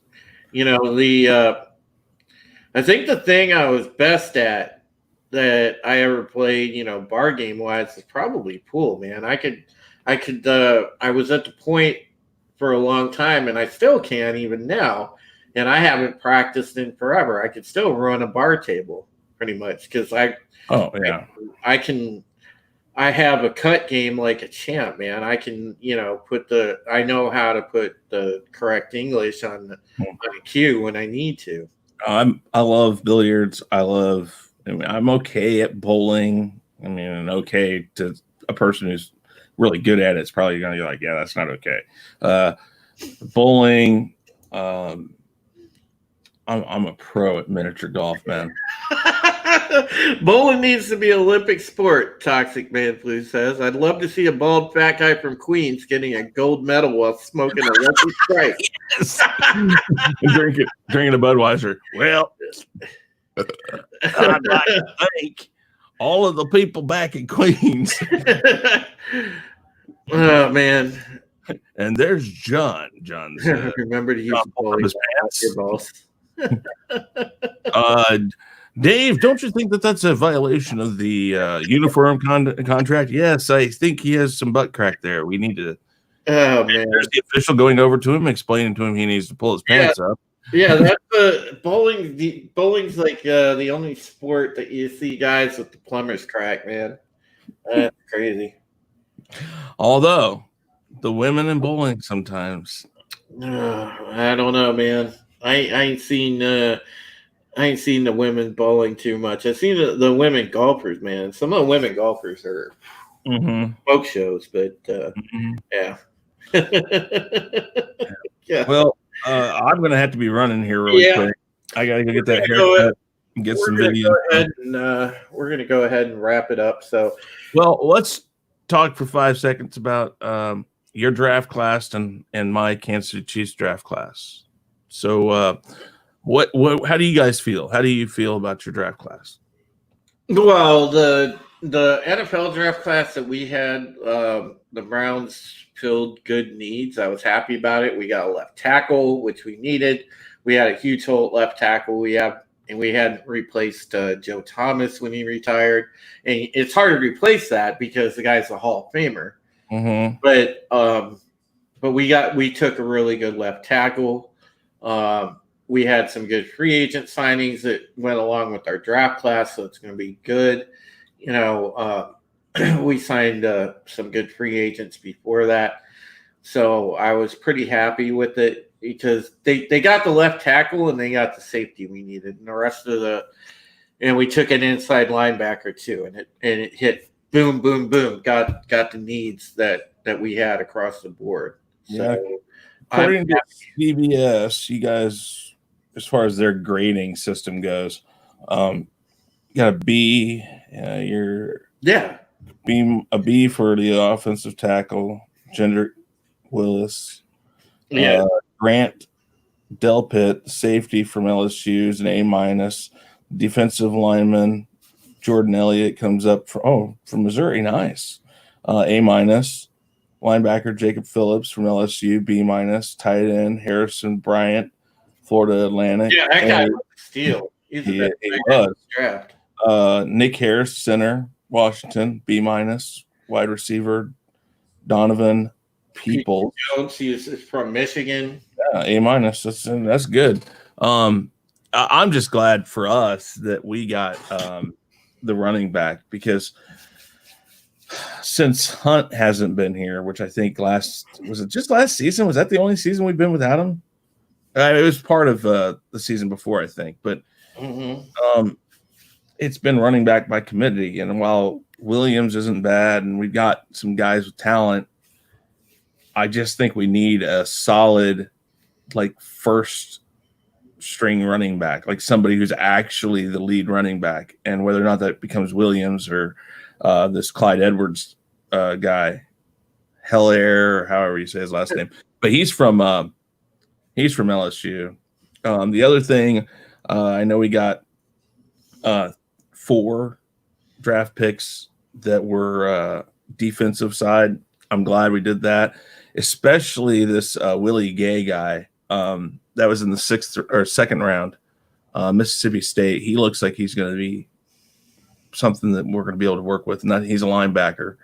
I think the thing I was best at that I ever played, bar game wise, is probably pool, man. I was at the point for a long time, and I still can even now, and I haven't practiced in forever. I could still run a bar table pretty much, because I have a cut game like a champ, man. I can, I know how to put the correct English on the cue when I need to. I love billiards. I'm okay at bowling. Okay to a person who's really good at it, it's probably going to be like, yeah, that's not okay. Bowling, I'm a pro at miniature golf, man. Bowling needs to be an Olympic sport, Toxic Man Flu says. I'd love to see a bald fat guy from Queens getting a gold medal while smoking a Lucky Strike. Yes. drinking a Budweiser. Well, I'd like to thank all of the people back in Queens. Oh man! And there's John. John's remember to use the balls. Dave, don't you think that that's a violation of the uniform contract? Yes, I think he has some butt crack there. We need to Oh man, There's the official going over to him, explaining to him he needs to pull his pants up. Yeah, that's bowling. Bowling's like the only sport that you see guys with the plumber's crack, man. That's crazy. Although the women in bowling sometimes. I don't know, man. I ain't seen the women bowling too much. I've seen the women golfers, man. Some of the women golfers are smoke shows, but yeah. Yeah. Well, I'm gonna have to be running here really quick. I gotta go get that haircut and get some video. We're gonna go ahead and wrap it up. So, well, let's talk for 5 seconds about your draft class and my Kansas City Chiefs draft class. So, what? How do you guys feel? How do you feel about your draft class? Well, the NFL draft class that we had, the Browns filled good needs. I was happy about it. We got a left tackle, which we needed. We had a huge hole at left tackle. We hadn't replaced Joe Thomas when he retired, and it's hard to replace that because the guy's a Hall of Famer. But we took a really good left tackle. We had some good free agent signings that went along with our draft class, so it's going to be good. We signed some good free agents before that, so I was pretty happy with it because they got the left tackle and they got the safety we needed, and the rest of and we took an inside linebacker too, and it hit boom, boom, boom, got the needs that we had across the board. So, according to CBS, you guys, as far as their grading system goes, you got a B. You're a B for the offensive tackle, Gendrick Willis. Grant Delpit, safety from LSU, is an A-. Defensive lineman Jordan Elliott comes up from Missouri. Nice. A-. Linebacker Jacob Phillips from LSU, B-. Tight end Harrison Bryant, Florida Atlantic. Yeah, that guy was a steal. He was. Draft. Nick Harris, center, Washington, B-. Wide receiver Donovan Peoples. Jones, he's from Michigan. Yeah, A-. That's good. I'm just glad for us that we got the running back, because since Hunt hasn't been here, which I think was it just last season? Was that the only season we've been without him? It was part of the season before, I think, but it's been running back by committee. And while Williams isn't bad and we've got some guys with talent, I just think we need a solid, like, first string running back, like somebody who's actually the lead running back. And whether or not that becomes Williams or this Clyde Edwards guy, Hellaire, or however you say his last name, but he's from LSU. The other thing, I know we got 4 draft picks that were defensive side. I'm glad we did that, especially this Willie Gay guy that was in the 6th or 2nd round, Mississippi State. He looks like he's going to be something that we're going to be able to work with, and he's a linebacker.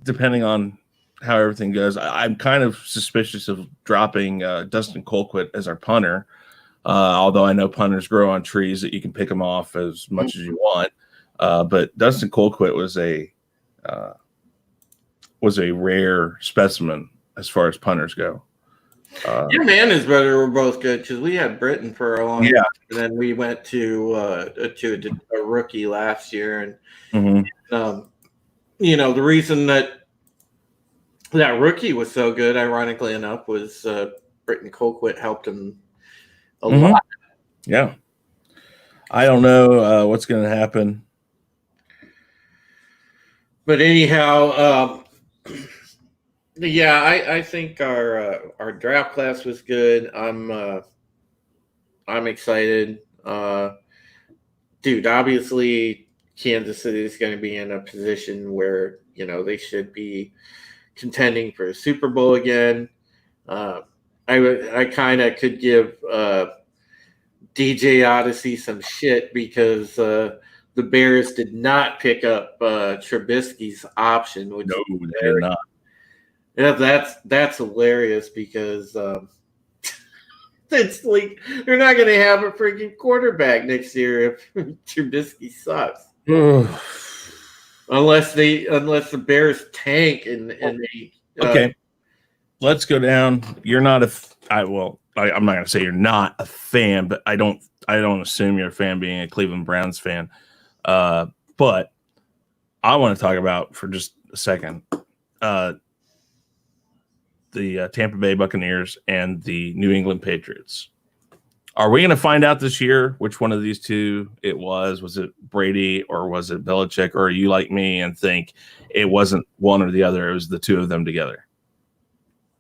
Depending on how everything goes, I'm kind of suspicious of dropping Dustin Colquitt as our punter, although I know punters grow on trees that you can pick them off as much as you want. But Dustin Colquitt was a rare specimen as far as punters go. Him and his brother were both good because we had Britain for a long time, and then we went to a rookie last year, and the reason that rookie was so good, ironically enough, was Britton Colquitt helped him a lot. Yeah, I don't know what's going to happen, but anyhow, I think our draft class was good. I'm excited, dude. Obviously, Kansas City is going to be in a position where they should be contending for a Super Bowl again. I kind of could give DJ Odyssey some shit because the the Bears did not pick up Trubisky's option, which No, they did not. Yeah, that's hilarious because it's like they're not going to have a freaking quarterback next year if Trubisky sucks. Unless the Bears tank and they okay. Let's go down. You're not I'm not going to say you're not a fan, but I don't assume you're a fan being a Cleveland Browns fan. But I want to talk about for just a second the Tampa Bay Buccaneers and the New England Patriots. Are we going to find out this year which one of these two it was? Was it Brady or was it Belichick? Or are you like me and think it wasn't one or the other? It was the two of them together.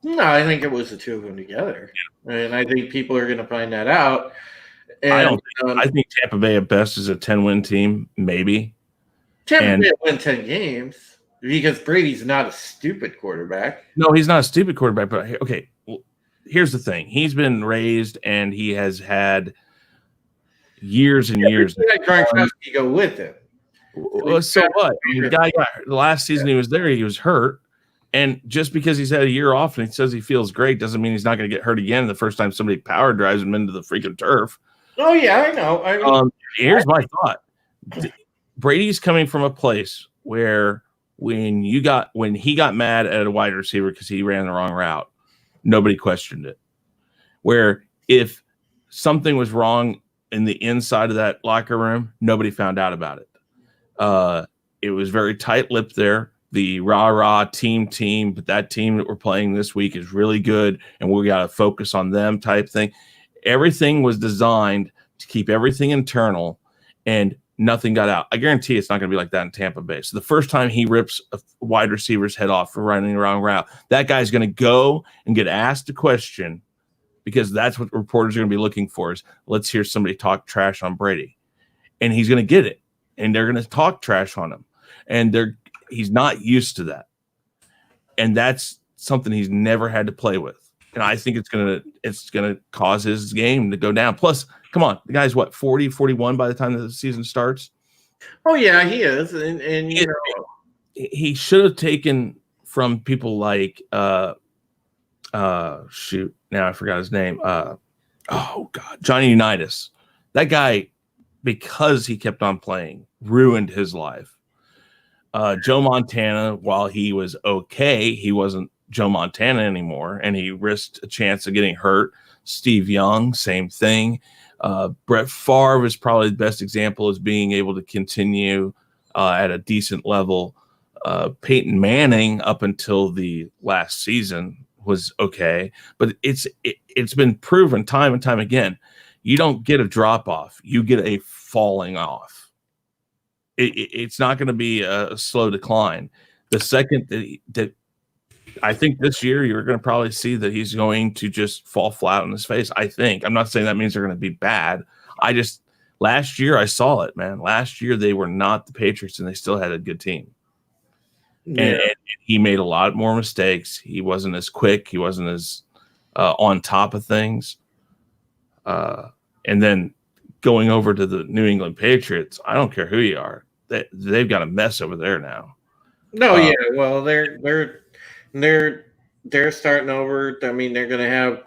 No, I think it was the two of them together, and I think people are going to find that out. And, I think Tampa Bay at best is a 10-win team, maybe. Tampa Bay win 10 games because Brady's not a stupid quarterback. No, he's not a stupid quarterback. But okay, well, here's the thing: he's been raised, and he has had years and years. Like Gronkowski go with him. So what? I mean, the guy the last season he was there, he was hurt. And just because he's had a year off and he says he feels great doesn't mean he's not going to get hurt again the first time somebody power drives him into the freaking turf. Oh, yeah, I know. Here's my thought. Brady's coming from a place where when he got mad at a wide receiver because he ran the wrong route, nobody questioned it. Where if something was wrong in the inside of that locker room, nobody found out about it. It was very tight-lipped there. The rah-rah team, but that team that we're playing this week is really good, and we got to focus on them type thing. Everything was designed to keep everything internal, and nothing got out. I guarantee it's not going to be like that in Tampa Bay. So the first time he rips a wide receiver's head off for running the wrong route, that guy's going to go and get asked a question because that's what reporters are going to be looking for is let's hear somebody talk trash on Brady. And he's going to get it, and they're going to talk trash on him. And he's not used to that. And that's something he's never had to play with. And I think it's gonna cause his game to go down. Plus, come on, the guy's what, 40, 41 by the time the season starts? Oh, yeah, he is. And you know, he should have taken from people like shoot, now I forgot his name. Johnny Unitas. That guy, because he kept on playing, ruined his life. Joe Montana, while he was okay, he wasn't Joe Montana anymore, and he risked a chance of getting hurt. Steve Young, same thing. Brett Favre is probably the best example as being able to continue at a decent level. Peyton Manning, up until the last season, was okay, but it's been proven time and time again. You don't get a drop off; you get a falling off. It's not going to be a slow decline. The second that I think this year you're going to probably see that he's going to just fall flat on his face. I think. I'm not saying that means they're going to be bad. Last year I saw it, man. Last year they were not the Patriots and they still had a good team. Yeah. And he made a lot more mistakes. He wasn't as quick. He wasn't as on top of things. And then going over to the New England Patriots, I don't care who you are. They've got a mess over there now. No, yeah. Well, they're starting over. I mean, they're going to have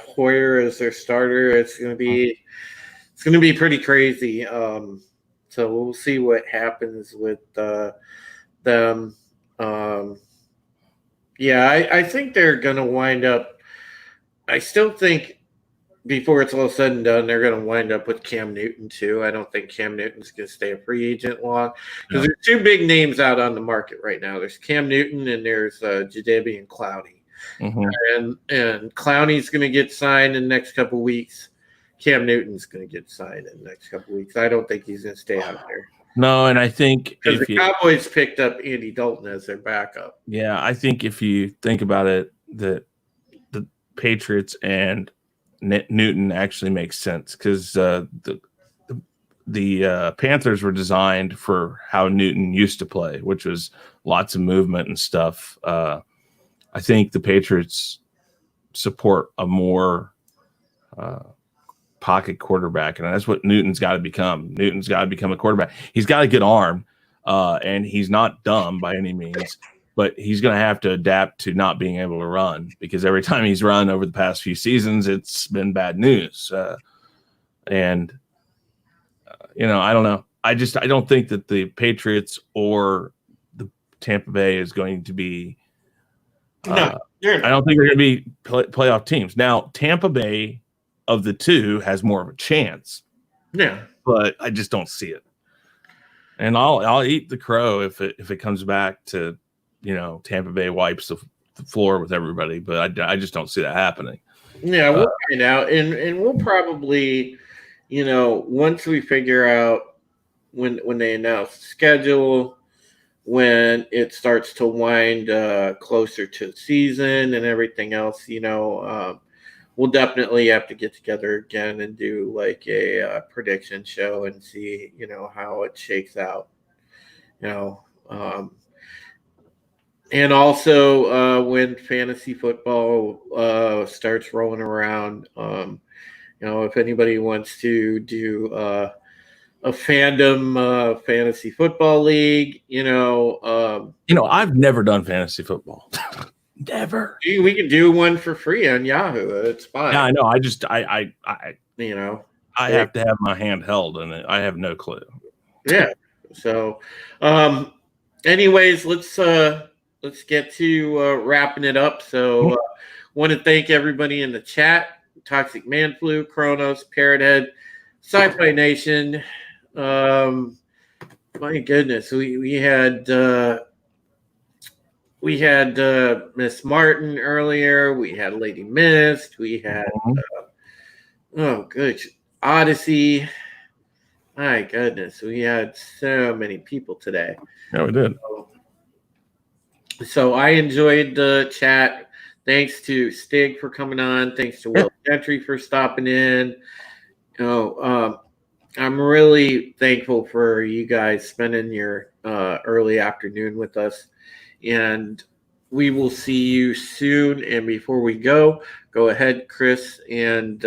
Hoyer as their starter. It's going to be pretty crazy. So we'll see what happens with them. I think they're going to wind up. I still think before it's all said and done, they're going to wind up with Cam Newton too. I don't think Cam Newton's going to stay a free agent long because there's two big names out on the market right now. There's Cam Newton and there's Jadeveon Clowney. Mm-hmm. And Clowney's going to get signed in the next couple of weeks. Cam Newton's going to get signed in the next couple of weeks. I don't think he's going to stay out there. No, and I think because the Cowboys picked up Andy Dalton as their backup. Yeah, I think if you think about it, the Patriots and Newton actually makes sense because the Panthers were designed for how Newton used to play, which was lots of movement and stuff. I think the Patriots support a more pocket quarterback, and that's what Newton's got to become. Newton's got to become a quarterback. He's got a good arm, and he's not dumb by any means, but he's going to have to adapt to not being able to run, because every time he's run over the past few seasons, it's been bad news. I don't know. I don't think that the Patriots or the Tampa Bay is going to be. I don't think they're going to be playoff teams. Now, Tampa Bay of the two has more of a chance. Yeah, but I just don't see it. And I'll eat the crow if it comes back to, Tampa Bay wipes the floor with everybody. But I just don't see that happening. Yeah, we'll find out, and we'll probably, once we figure out when they announce the schedule, when it starts to wind closer to the season and everything else, we'll definitely have to get together again and do like a prediction show and see, how it shakes out, and also when fantasy football starts rolling around, if anybody wants to do a fandom fantasy football league, I've never done fantasy football. Never. We can do one for free on Yahoo. It's fine. Yeah, I know. I have to have my hand held in it. I have no clue. Yeah. So, anyways, let's get to wrapping it up. So, want to thank everybody in the chat: Toxic Man Flu, Kronos, Parrothead, Sci-Fi Nation. My goodness, we had Miss Martin earlier. We had Lady Mist. We had Odyssey. My goodness, we had so many people today. Yeah, we did. So I enjoyed the chat. Thanks to Stig for coming on. Thanks to Will Gentry for stopping in. I'm really thankful for you guys spending your early afternoon with us. And we will see you soon. And before we go ahead, Chris, and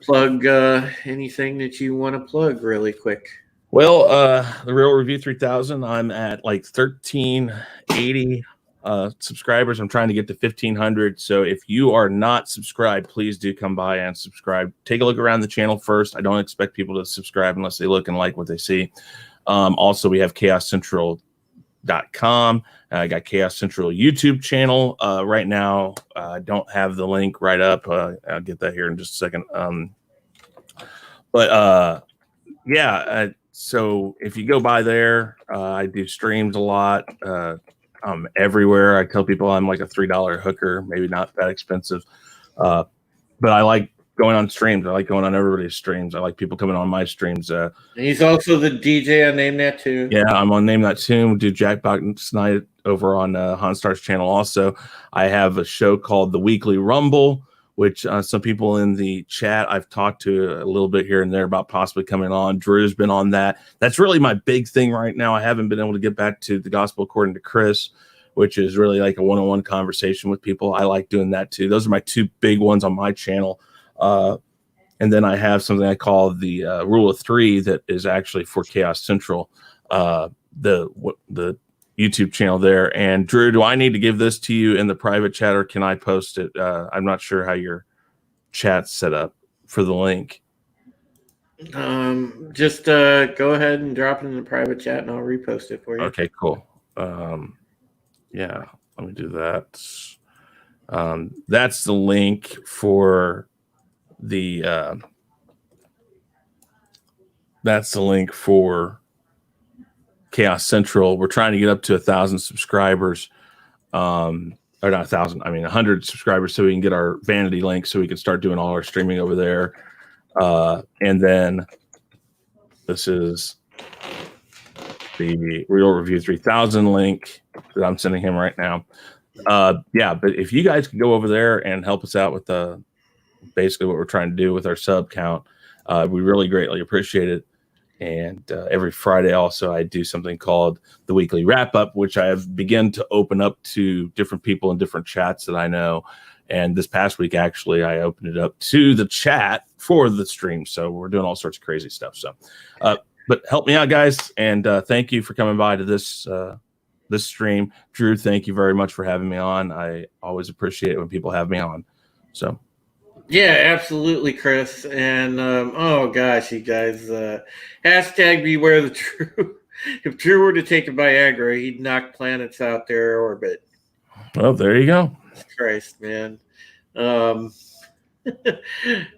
plug anything that you want to plug really quick. Well, the Real Review 3000, I'm at like 1,380 subscribers. I'm trying to get to 1,500. So if you are not subscribed, please do come by and subscribe. Take a look around the channel first. I don't expect people to subscribe unless they look and like what they see. Also, we have chaoscentral.com. I got Chaos Central YouTube channel right now. I don't have the link right up. I'll get that here in just a second. So if you go by there, I do streams a lot. I'm everywhere. I tell people I'm like a $3 hooker, maybe not that expensive. But I like going on streams. I like going on everybody's streams. I like people coming on my streams. He's also the DJ on Name That Tune. Yeah, I'm on Name That Tune. We do Jackbox Night over on Honstar's channel. Also, I have a show called The Weekly Rumble, which some people in the chat I've talked to a little bit here and there about possibly coming on. Drew's been on that. That's really my big thing right now. I haven't been able to get back to the Gospel According to Chris, which is really like a one-on-one conversation with people. I like doing that too. Those are my two big ones on my channel. And then I have something I call the Rule of Three that is actually for Chaos Central, the YouTube channel there. And Drew, do I need to give this to you in the private chat or can I post it? I'm not sure how your chat's set up for the link. Just go ahead and drop it in the private chat and I'll repost it for you. Okay, cool. Yeah, let me do that. That's the link for the Chaos Central. We're trying to get up to 1,000 subscribers, or not 1,000. I mean 100 subscribers, so we can get our vanity link, so we can start doing all our streaming over there. And then this is the Real Review 3000 link that I'm sending him right now. Yeah, but if you guys can go over there and help us out with basically what we're trying to do with our sub count, we really greatly appreciate it. And every Friday also I do something called the Weekly Wrap Up, which I have begun to open up to different people in different chats that I know. And this past week, actually, I opened it up to the chat for the stream. So we're doing all sorts of crazy stuff. So, but help me out, guys, and thank you for coming by to this this stream. Drew, thank you very much for having me on. I always appreciate it when people have me on. So. Yeah, absolutely, Chris. And oh gosh, you guys, hashtag beware the Drew. If Drew were to take a Viagra, he'd knock planets out their orbit. Well, there you go. Christ, man.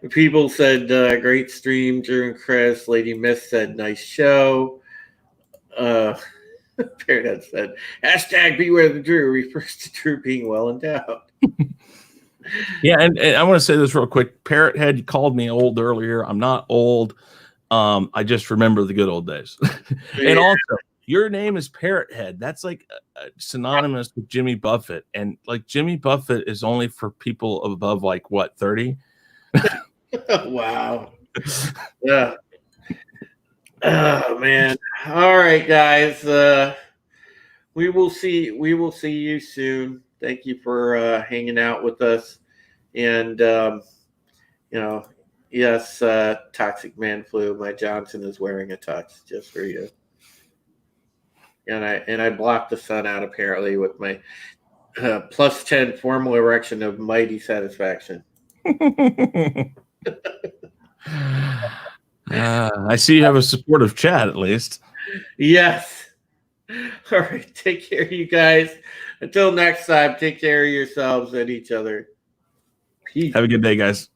People said great stream, Drew and Chris. Lady Miss said nice show. Parrot said hashtag beware the Drew refers to Drew being well endowed. Yeah, and I want to say this real quick. Parrot Head called me old earlier. I'm not old. I just remember the good old days. And also, your name is Parrot Head. That's like synonymous with Jimmy Buffett. And like Jimmy Buffett is only for people above like what, 30? Wow. Yeah. Oh man. All right, guys. We will see you soon. Thank you for hanging out with us. And yes, Toxic Man Flu. My Johnson is wearing a tux just for you. And I blocked the sun out apparently with my plus 10 formal erection of mighty satisfaction. I see you have a supportive chat at least. Yes. All right. Take care, you guys. Until next time, take care of yourselves and each other. Peace. Have a good day, guys.